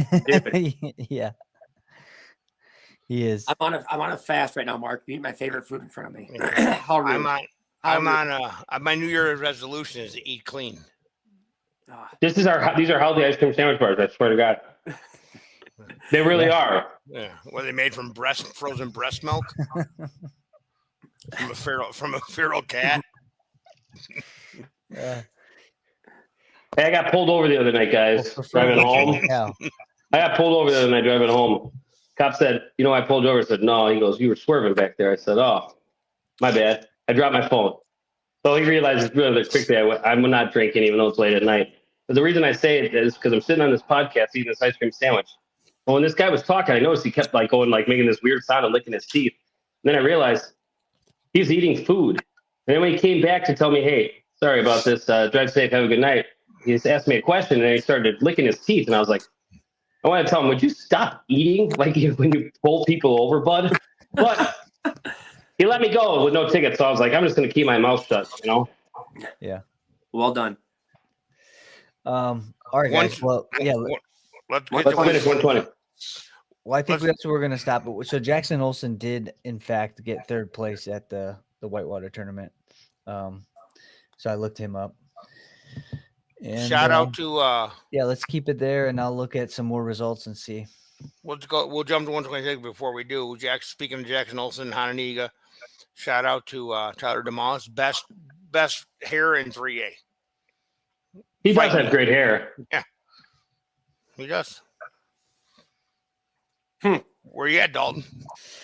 yeah, he is. I'm on a fast right now, Mark. You eat my favorite food in front of me. Okay. How rude. I'm on my New Year's resolution is to eat clean. These are healthy ice cream sandwich bars. I swear to God, they really are. Yeah, were they made from frozen breast milk from a feral cat? Hey, I got pulled over the other night, guys. Driving home. Yeah. I got pulled over the other night driving home. Cop said, "You know, I pulled you over." I said, "No." He goes, "You were swerving back there." I said, "Oh, my bad. I dropped my phone." So he realizes really quickly I'm not drinking, even though it's late at night. But the reason I say it is because I'm sitting on this podcast eating this ice cream sandwich. Well, when this guy was talking, I noticed he kept making this weird sound and licking his teeth. And then I realized he's eating food. And then when he came back to tell me, "Hey, sorry about this. Drive safe. Have a good night," he just asked me a question, and then he started licking his teeth. And I was like, I want to tell him, would you stop eating when you pull people over, bud? But he let me go with no ticket. So I was like, I'm just going to keep my mouth shut, Yeah. Well done. All right, guys. Well, yeah. Let's finish 120. Well, I think that's where we're going to stop. So Jackson Olsen did, in fact, get third place at the Whitewater tournament. So I looked him up. And, shout out to let's keep it there, and I'll look at some more results and see. We'll jump to 126 before we do. Speaking of Jackson Olsen, Hananiga, shout out to Tyler DeMoss, best hair in 3A. He does have great hair. Yeah, he does. Where you at, Dalton?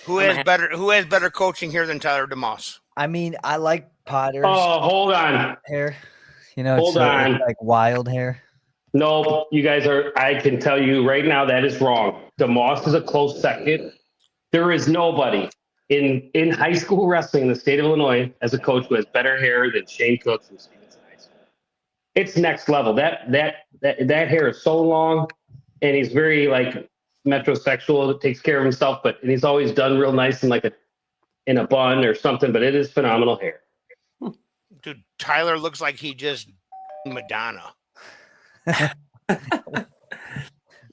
Who has better coaching here than Tyler DeMoss? I mean, I like Potter's hold on. hair. Hold on. It's like wild hair. No, you guys are. I can tell you right now that is wrong. DeMoss is a close second. There is nobody in high school wrestling in the state of Illinois as a coach who has better hair than Shane Cook from Stevenson High School. It's next level. That hair is so long, and he's very metrosexual. Takes care of himself, and he's always done real nice in a bun or something. But it is phenomenal hair. Dude, Tyler looks like he just Madonna.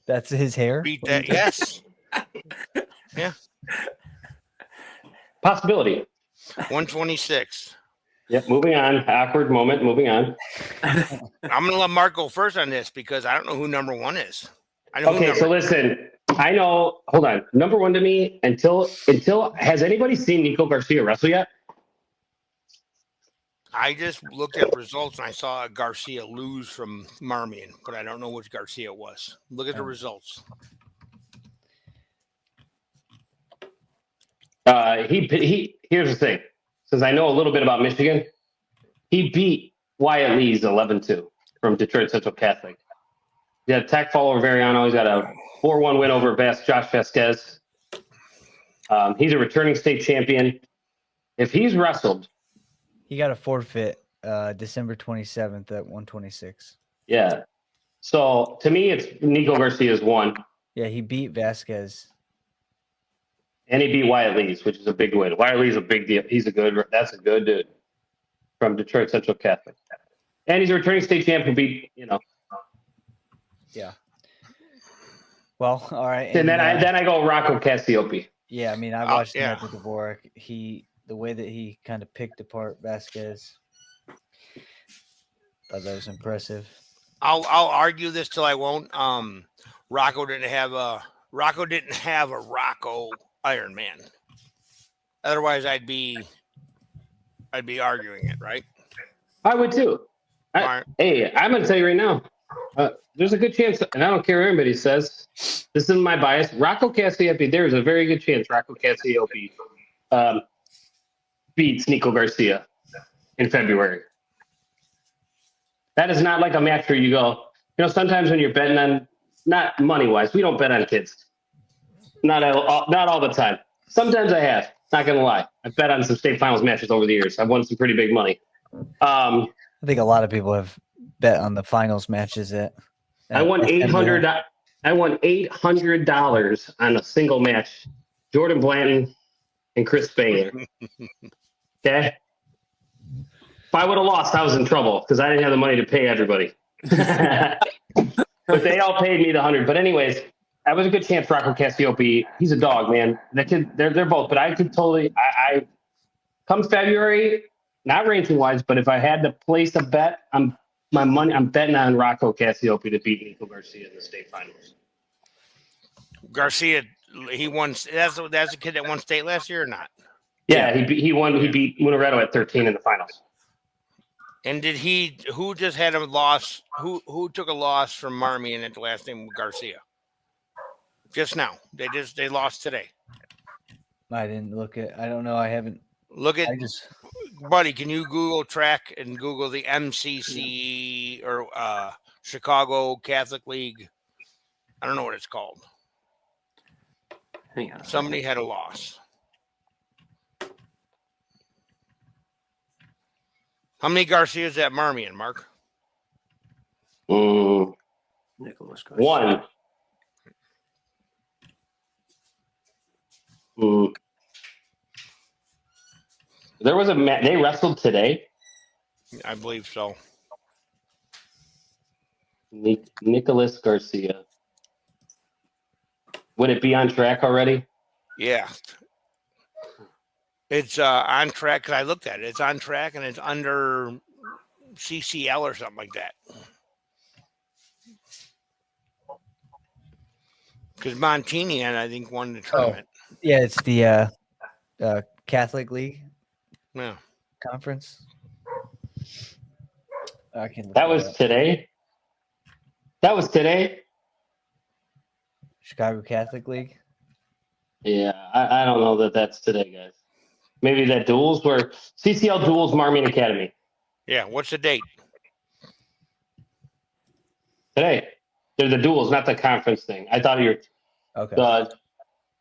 That's his hair? Beat that, yes. Yeah. Possibility. 126. Yep, moving on. Awkward moment, moving on. I'm going to let Mark go first on this because I don't know who number one is. So listen, I know, hold on. Number one to me, until has anybody seen Nico Garcia wrestle yet? I just looked at results and I saw Garcia lose from Marmion, but I don't know which Garcia it was. Look at the results. He here's the thing. Since I know a little bit about Michigan, he beat Wyatt Lee's 11-2 from Detroit Central Catholic. He had a tech fall over Veriano. He's got a 4-1 win over Josh Vasquez. He's a returning state champion. If he's wrestled, he got a forfeit December 27th at 126. Yeah. So to me, it's Nico Garcia's one. Yeah, he beat Vasquez. And he beat Wyatt Lee's, which is a big win. Wyatt Lee's a big deal. That's a good dude from Detroit Central Catholic. And he's a returning state champion, Yeah. Well, all right. And then I go Rocco Cassiope. Yeah, I mean, I watched him at the Dvorak. The way that he kind of picked apart Vasquez, thought that was impressive. I'll argue this till I won't. Rocco didn't have a Rocco Iron Man. Otherwise, I'd be arguing it, right? I would too. Hey, I'm going to tell you right now. There's a good chance, and I don't care what anybody says. This isn't my bias. Rocco Cassiope. There's a very good chance Rocco Cassiope beats Nico Garcia in February. That is not like a match where you go. Sometimes when you're betting on, not money wise, we don't bet on kids. Not all the time. Sometimes I have. Not gonna lie. I've bet on some state finals matches over the years. I've won some pretty big money. I think a lot of people have bet on the finals matches. I won $800. I won $800 on a single match. Jordan Blanton and Chris Banger. Okay. If I would have lost, I was in trouble because I didn't have the money to pay everybody. But they all paid me the 100. But anyways, that was a good chance. Rocco Cassiope, he's a dog, man. That kid, they're both. But I could totally. I come February, not ranking wise, but if I had to place a bet, I'm betting on Rocco Cassiope to beat Nico Garcia in the state finals. Garcia, he won. That's the kid that won state last year or not? Yeah, he won. He beat Munaredo at 13 in the finals. And did he? Who just had a loss? Who took a loss from Marmion at the last name Garcia? Just now, they lost today. I didn't look at. I don't know. I haven't. Look at, I just. buddy. Can you Google track and Google the MCC or Chicago Catholic League? I don't know what it's called. Hang on. Somebody had a loss. How many Garcias at Marmion, Mark? Nicholas Garcia. One. There was a match. They wrestled today. I believe so. Nicholas Garcia. Would it be on track already? Yeah. It's on track because I looked at it. It's on track and it's under CCL or something like that. Because Montini, I think, won the tournament. Yeah, it's the Catholic League Yeah. conference. I can. That was today. That was today. Chicago Catholic League. Yeah, I don't know that that's today, guys. Maybe that duels were CCL duels Marmion Academy Yeah. What's the date? today. They're the duels, not the conference thing. I thought you Okay. were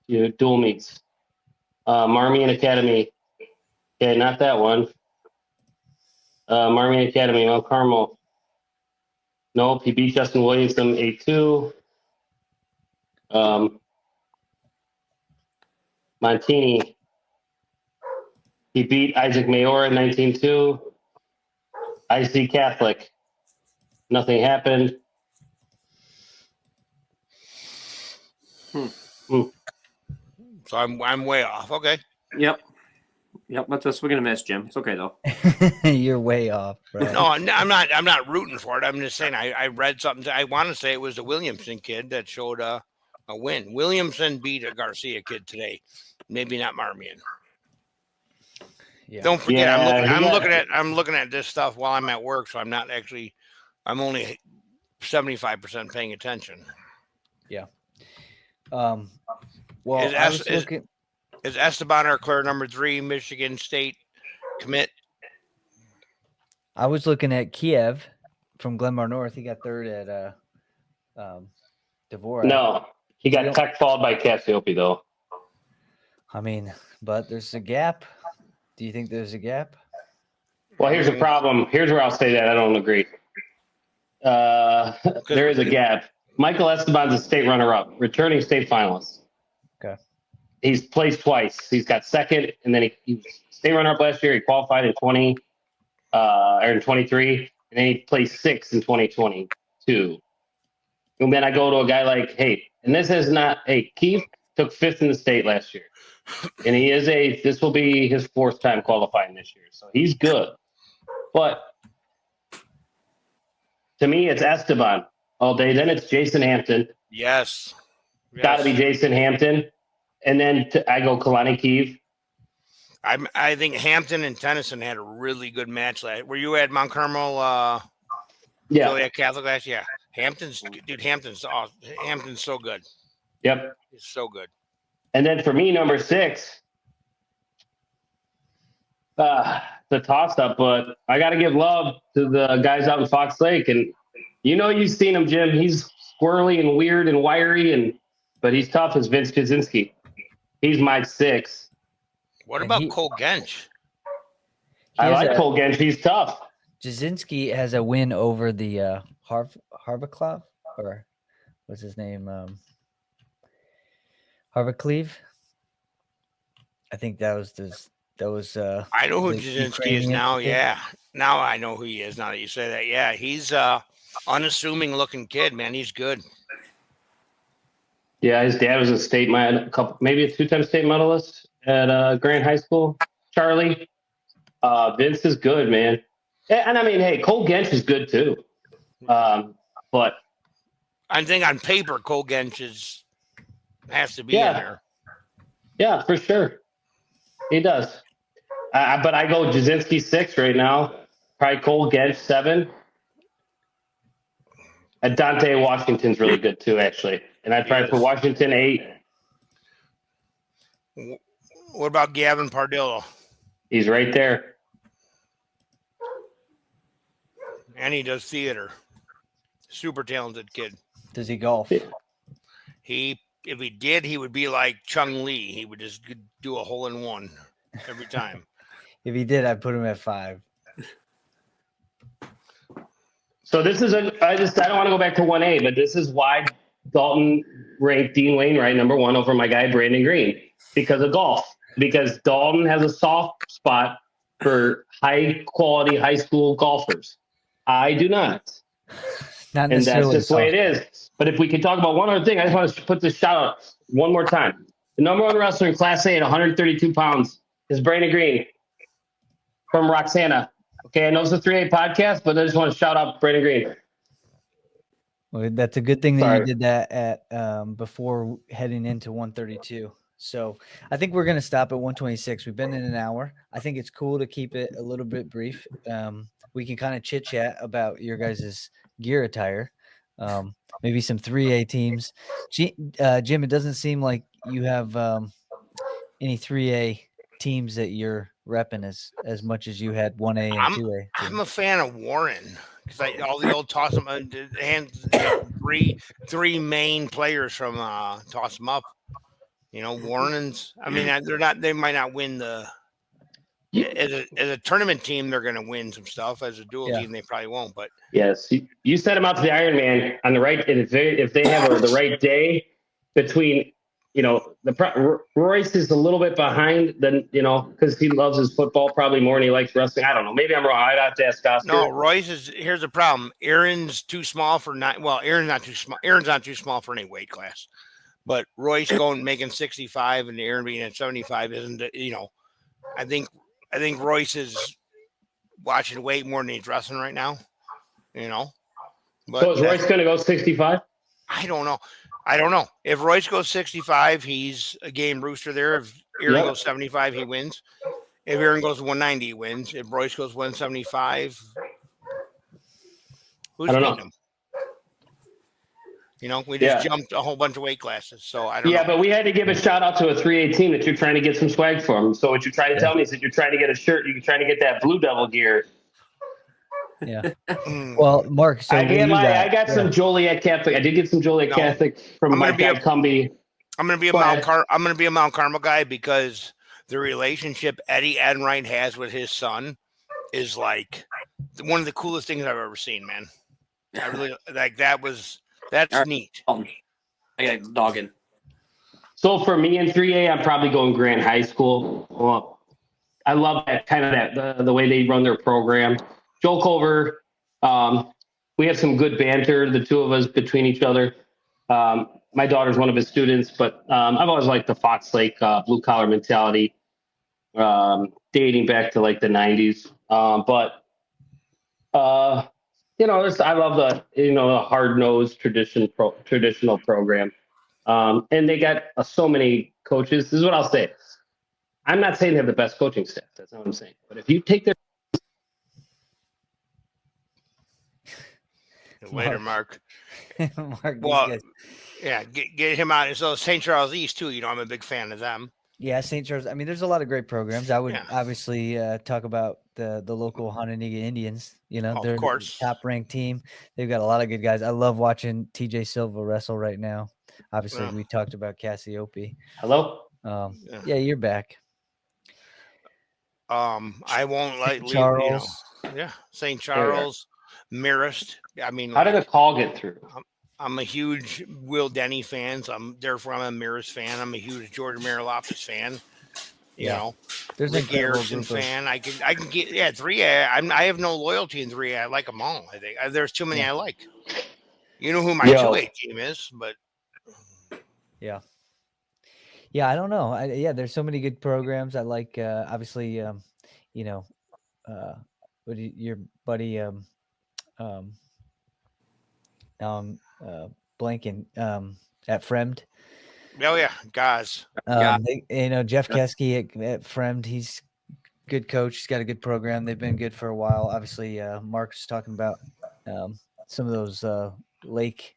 your dual meets. Marmion Academy. Okay, not that one. Marmion Academy, Mount Carmel. Nope, he beat Justin Williamson 8-2. Montini. He beat Isaac Mayora 19-2. IC Catholic. Nothing happened. So I'm way off. Okay. Yep. That's us. We're gonna miss Jim. It's okay though. You're way off, bro. No, I'm not rooting for it. I'm just saying I read something. I want to say it was the Williamson kid that showed a win. Williamson beat a Garcia kid today. Maybe not Marmion. Yeah. Don't forget, Yeah, I'm looking at this stuff while I'm at work, so I'm not actually. I'm only 75% paying attention. Well, Is I was looking. Is Esteban Arclair number 3 Michigan State commit? I was looking at Kiev from Glenmar North. He got third at Dvorak. No, he got tech followed by Cassiope, though. I mean, but there's a gap. Do you think there's a gap? Well, here's the problem. Here's where I'll say that I don't agree. There is a gap. Michael Esteban's a state runner-up, returning state finalist. Okay. He's placed twice. He's got second, and then he was state runner-up last year. He qualified in 20 or in 23, and then he placed 6th in 2022. And then I go to a guy like, Keith took 5th in the state last year. And this will be his 4th time qualifying this year. So he's good. But to me, it's Esteban all day. Then it's Jason Hampton. Yes. Got to be Jason Hampton. And then I go Kalani Keeve. I think Hampton and Tennyson had a really good match last. Were you at Mount Carmel? Yeah. Joliet Catholic last? Yeah. Hampton's awesome. Hampton's so good. Yep. He's so good. And then for me, number 6, the toss-up, but I got to give love to the guys out in Fox Lake. And you've seen him, Jim. He's squirrely and weird and wiry, but he's tough as Vince Kaczynski. He's my 6. What about Cole Gensch? I like Cole Gensch. He's tough. Jasinski has a win over the Harvaklov, or what's his name? Harvard Cleve. I think that was I know who the Jasinski is Ukrainian now. kid. Yeah, now I know who he is. Now that you say that, yeah, he's unassuming looking kid, man. He's good. Yeah, his dad was a state maybe a 2-time state medalist at Grant High School. Charlie, Vince is good, man. And I mean, hey, Cole Gench is good too. But I think on paper, Cole Gench has to be in there. Yeah, for sure, he does. But I go Jasinski 6 right now. Probably Cole Gench 7. And Dante Washington's really good too, actually. And I'd probably put Washington 8. What about Gavin Pardillo? He's right there. And he does theater. Super talented kid. Does he golf? If he did, he would be like Chung Lee. He would just do a hole in one every time. If he did, I'd put him at 5. So this is I don't want to go back to 1A, but this is why Dalton ranked Dean Wainwright number 1 over my guy Brandon Green, because of golf. Because Dalton has a soft spot for high quality high school golfers. I do not. Not And that's necessarily just the way it is. But if we could talk about one other thing, I just want to put this shout out one more time. The number 1 wrestler in Class A at 132 pounds is Brandon Green from Roxana. Okay, I know it's a 3A podcast, but I just want to shout out Brandon Green. Well, that's a good thing that you did that at before heading into 132. So I think we're going to stop at 126. We've been in an hour. I think it's cool to keep it a little bit brief. We can kind of chit chat about your guys' gear attire, maybe some 3A teams. Jim, it doesn't seem like you have any 3A teams that you're repping as much as you had 1A and 2A. I'm a fan of Warren because all the old toss them hands, three main players from toss them up. Warren's. I mean, they're not. They might not win the. As a tournament team, they're going to win some stuff. As a dual team, they probably won't. But yes, you set them out to the Ironman on the right, and if they have the right day between, Royce is a little bit behind, then because he loves his football probably more than he likes wrestling. I don't know. Maybe I'm wrong. I'd have to ask Oscar. No, Royce is. Here's the problem. Aaron's too small for Aaron's not too small. Aaron's not too small for any weight class. But Royce making 65 and Aaron being at 75 isn't. I think Royce is watching weight more than he's wrestling right now. But so is Royce going to go 65? I don't know. If Royce goes 65, he's a game rooster there. If Aaron goes 75, he wins. If Aaron goes 190, he wins. If Royce goes 175, who's beating him? We just jumped a whole bunch of weight classes. So I don't know. Yeah, but we had to give a shout out to a 3A team that you're trying to get some swag from. So what you're trying to tell me is that you're trying to get a shirt, you're trying to get that Blue Devil gear. Yeah. Well, Mark, so I got some Joliet Catholic. I did get some Joliet Catholic from my guy Cumbie. I'm going to be a Mount Carmel guy because the relationship Eddie Enright has with his son is like one of the coolest things I've ever seen, man. I really like that's neat. I got dogging. So for me in 3A, I'm probably going Grant High School. Well, I love that kind of the way they run their program. Joel Culver, we have some good banter, the two of us between each other. My daughter's one of his students, but I've always liked the Fox Lake blue collar mentality, dating back to like the 90s. I love the hard nosed traditional program, and they got so many coaches. This is what I'll say. I'm not saying they have the best coaching staff. That's not what I'm saying. But if you take their later, Mark. Mark, well, yeah, get him out. So St. Charles East too. I'm a big fan of them. Yeah, St. Charles. I mean, there's a lot of great programs. I would obviously talk about the local Hononegah Indians. They're the top-ranked team. They've got a lot of good guys. I love watching TJ Silva wrestle right now. Obviously, we talked about Cassiope. Hello. Yeah, you're back. I won't like Charles. St. Charles, Marist. I mean, how did a call get through? I'm a huge Will Denny fan, so therefore I'm a Maris fan. I'm a huge George Marilopoulos fan. You Yeah. know, There's an Rick incredible Garrison group of fan. I can get 3A. I have no loyalty in 3A. I like them all. I think there's too many I like. You know who my Yo. 2A team is, but yeah. Yeah, I don't know. There's so many good programs. I like obviously you know, your buddy um blanking at Fremd. oh yeah, guys. Yeah. Jeff Keski at Fremd, he's good coach. He's got a good program. They've been good for a while. Obviously, Mark's talking about some of those Lake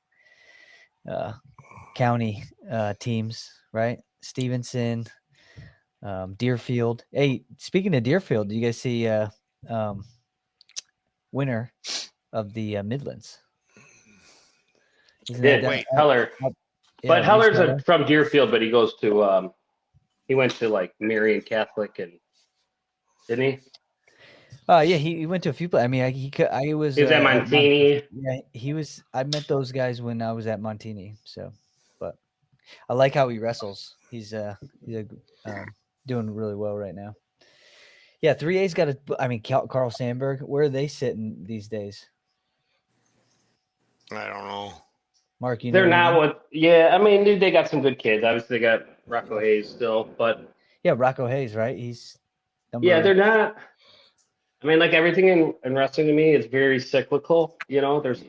County teams, right? Stevenson, Deerfield. Hey, speaking of Deerfield, do you guys see winner of the Midlands? Wait, Heller. But Heller's from Deerfield, but he goes to he went to like Marian Catholic, and didn't he? Yeah, he went to a few places. I mean, I was. He was at Montini. Yeah, he was. I met those guys when I was at Montini. So, but I like how he wrestles. He's doing really well right now. Yeah, 3A's got a. I mean, Carl Sandburg. Where are they sitting these days? I don't know. Mark, you know. They're not what. Yeah, I mean, they got some good kids. Obviously, they got Rocco Hayes still, but yeah, Rocco Hayes, right? He's. They're not. I mean, like everything in wrestling to me is very cyclical. There's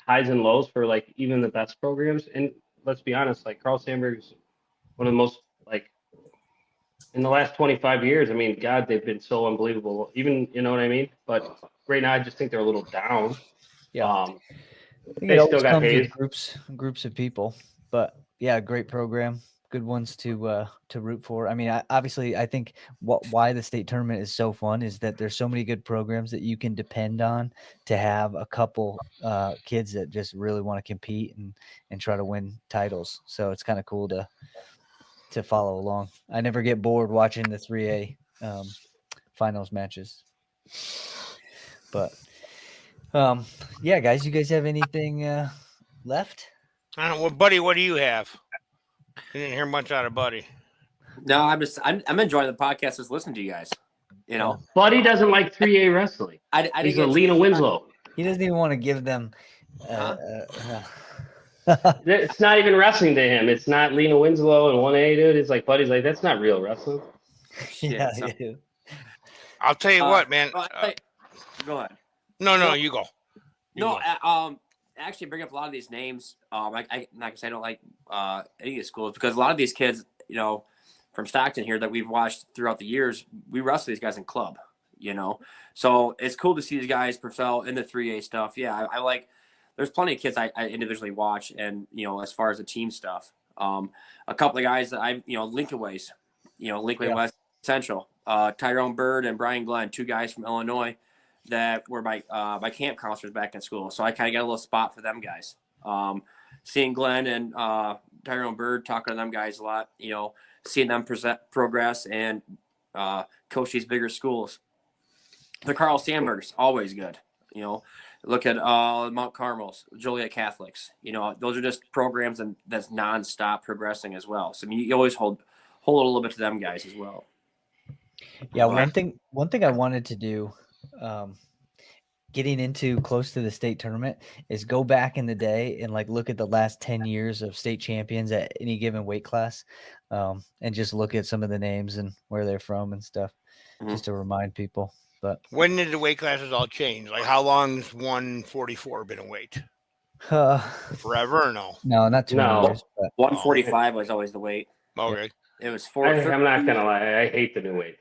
highs and lows for like even the best programs. And let's be honest, like Carl Sandburg's one of the most like in the last 25 years. I mean, God, they've been so unbelievable. Even you know what I mean. But right now, I just think they're a little down. Yeah. They still got Hayes. Groups of people, but yeah, great program. Good ones to root for. I mean, obviously, I think why the state tournament is so fun is that there's so many good programs that you can depend on to have a couple kids that just really want to compete and try to win titles. So it's kind of cool to follow along. I never get bored watching the 3A finals matches. But yeah, guys, you guys have anything left? I don't know. Well, Buddy, what do you have? I didn't hear much out of Buddy. No, I'm enjoying the podcast. Just listening to you guys. Buddy doesn't like 3A wrestling. He's a Lena Winslow. He doesn't even want to give them. It's not even wrestling to him. It's not Lena Winslow and 1A, dude. It's like Buddy's like, that's not real wrestling. Yeah, I'll tell you what, man. Go ahead. No, you go. Actually bring up a lot of these names. Like I don't like any of the schools because a lot of these kids, from Stockton here that we've watched throughout the years, we wrestle these guys in club, So it's cool to see these guys excel in the 3A stuff. Yeah, I like. There's plenty of kids I individually watch, and as far as the team stuff, a couple of guys that Lincoln Ways, Lincoln West Central, Tyrone Bird and Brian Glenn, two guys from Illinois that were my camp counselors back in school. So I kind of got a little spot for them guys. Seeing Glenn and Tyrone Bird, talking to them guys a lot, seeing them progress and coach these bigger schools. The Carl Sandburg's always good. Look at Mount Carmel's, Joliet Catholics. Those are just programs and that's nonstop progressing as well. So I mean, you always hold a little bit to them guys as well. Yeah, one thing I wanted to do, getting into close to the state tournament, is go back in the day and like look at the last 10 years of state champions at any given weight class, and just look at some of the names and where they're from and stuff, just to remind people. But when did the weight classes all change? Like, how long's 144 been a weight? Forever or no? No, not too many years. But 145 was always the weight. Okay. It was I'm not gonna lie, I hate the new weight.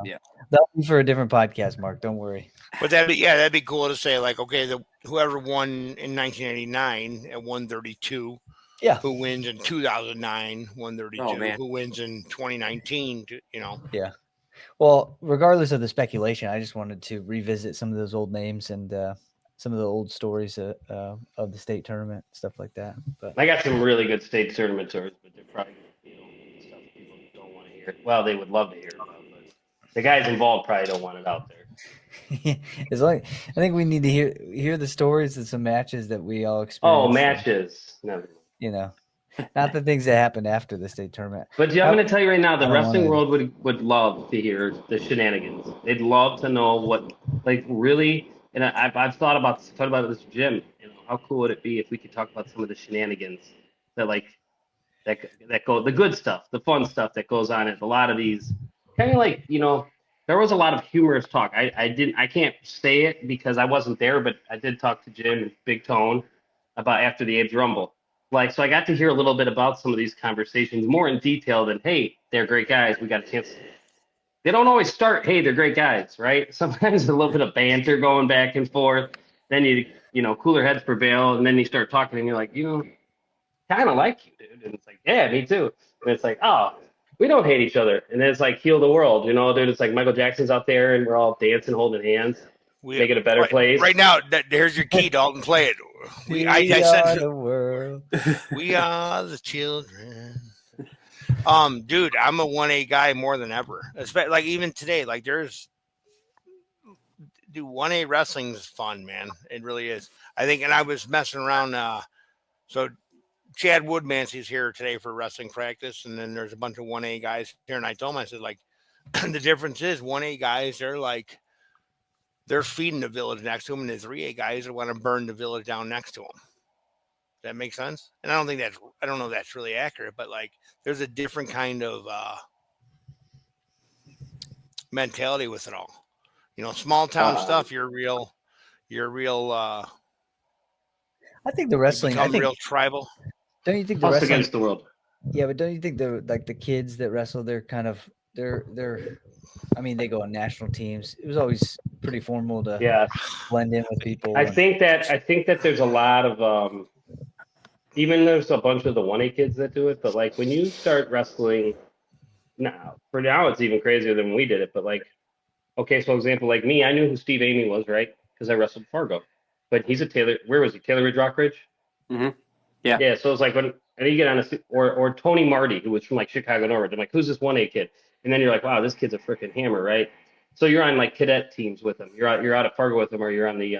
Yeah. That'll be for a different podcast, Mark. Don't worry. But that'd be cool to say, like, okay, whoever won in 1989 at 132, yeah, who wins in 2009 132, who wins in 2019, Yeah. Well, regardless of the speculation, I just wanted to revisit some of those old names and some of the old stories of the state tournament, stuff like that. But I got some really good state tournament stories, but they're probably stuff people don't want to hear. Well, they would love to hear about, but the guys involved probably don't want it out there. As long, I think we need to hear the stories of some matches that we all Oh, experienced. matches. Never. You know, not the things that happened after the state tournament. But I'm going to tell you right now, the I don't wrestling wanna- world would love to hear the shenanigans. They'd love to know what, like, really. And I've thought about this, Jim. You know, how cool would it be if we could talk about some of the shenanigans that that go, the good stuff, the fun stuff that goes on at a lot of these, kind of like, there was a lot of humorous talk. I can't say it because I wasn't there, but I did talk to Jim and Big Tone about after the Abe's Rumble. Like, so I got to hear a little bit about some of these conversations more in detail than, hey, they're great guys. We got a chance. They don't always start, hey, they're great guys, right? Sometimes a little bit of banter going back and forth. Then cooler heads prevail, and then you start talking, and you're like, kind of like you, dude. And it's like, yeah, me too. And it's like, oh, we don't hate each other. And then it's like, heal the world, dude. It's like Michael Jackson's out there, and we're all dancing, holding hands, make it a better place. Right now, here's your key, Dalton. Play it. I said the world. We are the children. Dude, I'm a 1A guy more than ever. Like even today, like dude, 1A wrestling is fun, man. It really is. I think, and I was messing around. So Chad Woodmancy's here today for wrestling practice, and then there's a bunch of 1A guys here, and I told him, I said, like, the difference is 1A guys, they're feeding the village next to them, and the 3A guys that want to burn the village down next to them. Does that make sense? And I don't know if that's really accurate, but like there's a different kind of mentality with it all. Small town stuff, you're real I think the wrestling, real tribal. Don't you think the Us wrestling against the world? Yeah, but don't you think the kids that wrestle, they're kind of they're I mean, they go on national teams. It was always pretty formal to blend in with people. I think that there's a lot of even there's a bunch of the 1A kids that do it, but like when you start wrestling now it's even crazier than when we did it. But like, okay, so example, like me, I knew who Steve Amy was, right? Because I wrestled Fargo. But he's a Taylor. Where was he? Taylor Ridge Rockridge. Mm-hmm. Yeah. Yeah. So it's like when you get on or Tony Marty, who was from like Chicago Norwood. I'm like, who's this 1A kid? And then you're like, wow, this kid's a freaking hammer, right? So you're on like cadet teams with him. You're out at Fargo with him, or you're on the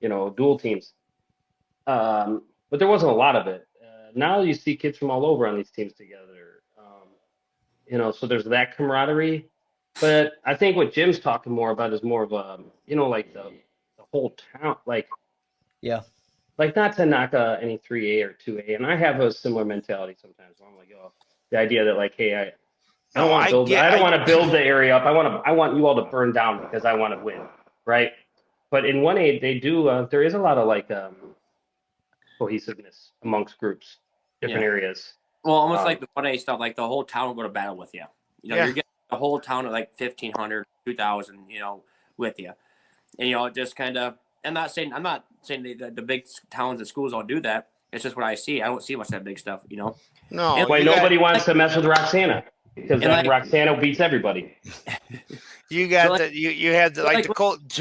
dual teams. But there wasn't a lot of it. Now you see kids from all over on these teams together. So there's that camaraderie. But I think what Jim's talking more about is more of a, like the whole town, like, yeah, like not to knock any 3A or 2A. And I have a similar mentality sometimes. Where I'm like, the idea that like, hey, I don't want to build. I don't want to build the area up. I want you all to burn down because I want to win, right? But in 1A, they do. There is a lot of like cohesiveness amongst groups, different areas. Well, almost like the 1A stuff, like the whole town will go to battle with you. You're getting the whole town of like 1,500, 2,000, with you, and just kind of. I'm not saying the big towns and schools all do that. It's just what I see. I don't see much of that big stuff, No, why nobody wants to mess with Roxana. Because Roxana beats everybody. You got you had to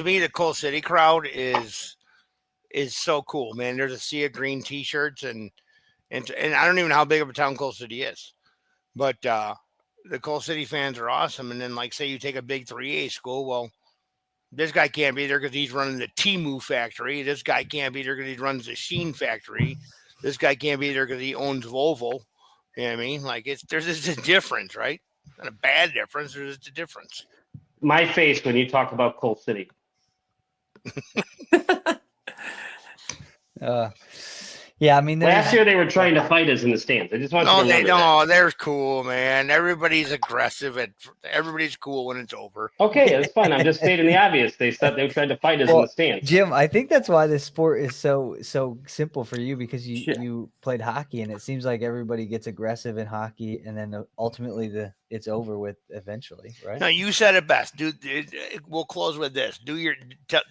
me the Coal City crowd is so cool, man. There's a sea of green T-shirts and I don't even know how big of a town Coal City is, but the Coal City fans are awesome. And then like say you take a big 3A school, well, this guy can't be there because he's running the Temu factory. This guy can't be there because he runs the Sheen factory. This guy can't be there because he owns Volvo. You know what I mean? Like there's just a difference, right? Not a bad difference. There's just a difference. My face when you talk about Coal City. Yeah, I mean, last year they were trying to fight us in the stands. I just want you to remember that. They're cool, man. Everybody's aggressive. Everybody's cool when it's over. Okay, that's fine. I'm just stating the obvious. They said they tried to fight us in the stands. Jim, I think that's why this sport is so simple for you, because you played hockey, and it seems like everybody gets aggressive in hockey, and then ultimately it's over with eventually, right? No, you said it best, dude. We'll close with this.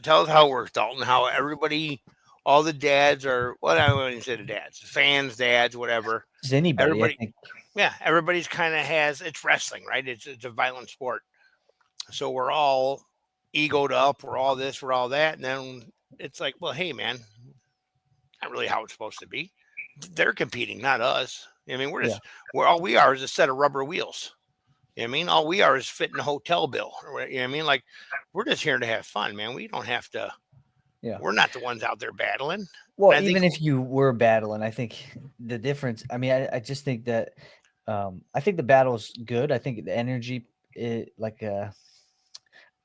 Tell us how it works, Dalton. How everybody. All the dads are, well, I wouldn't say the dads, fans, dads, whatever. Just anybody. Everybody's kind of it's wrestling, right? It's a violent sport. So we're all egoed up. We're all this, we're all that. And then it's like, well, hey, man, not really how it's supposed to be. They're competing, not us. I mean, we're all we are is a set of rubber wheels. You know what I mean? All we are is fitting a hotel bill. You know what I mean? Like, we're just here to have fun, man. We don't have to. Yeah. We're not the ones out there battling. Well, I think- even if you were battling, I think the difference. I mean, I just think that I think the battle's good. I think the energy, like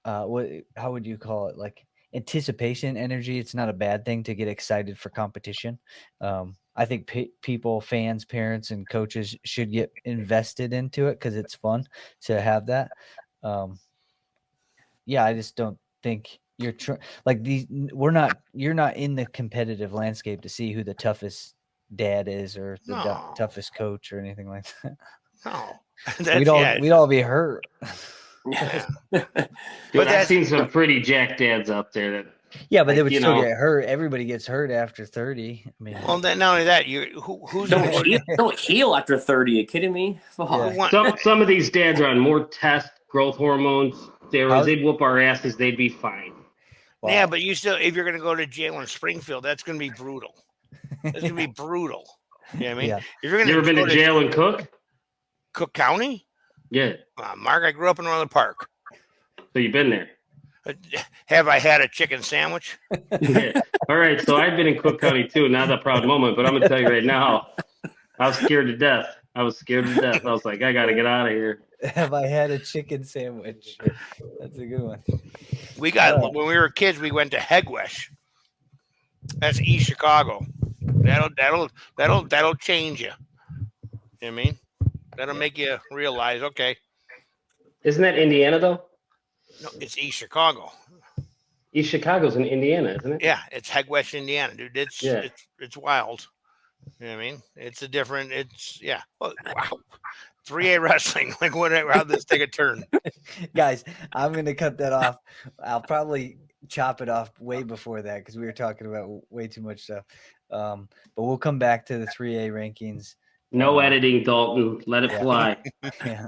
what? How would you call it? Like anticipation energy. It's not a bad thing to get excited for competition. I think people, fans, parents, and coaches should get invested into it because it's fun to have that. Yeah, I just don't think you're like these. You're not in the competitive landscape to see who the toughest dad is or the No. toughest coach or anything like that. No, We'd all be hurt. Yeah. Dude, But I've that's- seen some pretty jack dads out there that Yeah, but they Like, would you still know- get hurt. Everybody gets hurt after 30. I mean, Well, then not only that, who's Don't gonna- Don't heal after 30. Are you kidding me? Fuck. Yeah. What- some of these dads are on more test, growth hormones, steroids. How's- They'd whoop our asses. They'd be fine. wow. Yeah, but you still, if you're gonna go to jail in Springfield, that's gonna be brutal. That's gonna be brutal. You know what I mean? Yeah. If you're gonna You ever been go to jail in Cook? Cook County, Yeah. Mark, I grew up in Royal Park. So you've been there. Have I had a chicken sandwich? Yeah. All right. So I've been in Cook County too. Not a proud moment, but I'm gonna tell you right now, I was scared to death. I was like, I gotta get out of here. Have I had a chicken sandwich? That's a good one. We got Oh. when we were kids, we went to Hegwesh. That's East Chicago. That'll change you. You know what I mean? That'll make you realize, okay, Isn't that Indiana though? no, it's East Chicago. East Chicago's in Indiana, isn't it? Yeah, it's Hegwesh, Indiana, dude. Yeah. It's wild. You know what I mean? It's a different. It's yeah. Oh, wow. 3A wrestling. Like how'd this take a turn? Guys, I'm gonna cut that off. I'll probably chop it off way before that because we were talking about way too much stuff. But we'll come back to the 3A rankings. No editing, Dalton. Let it Yeah. fly. Yeah.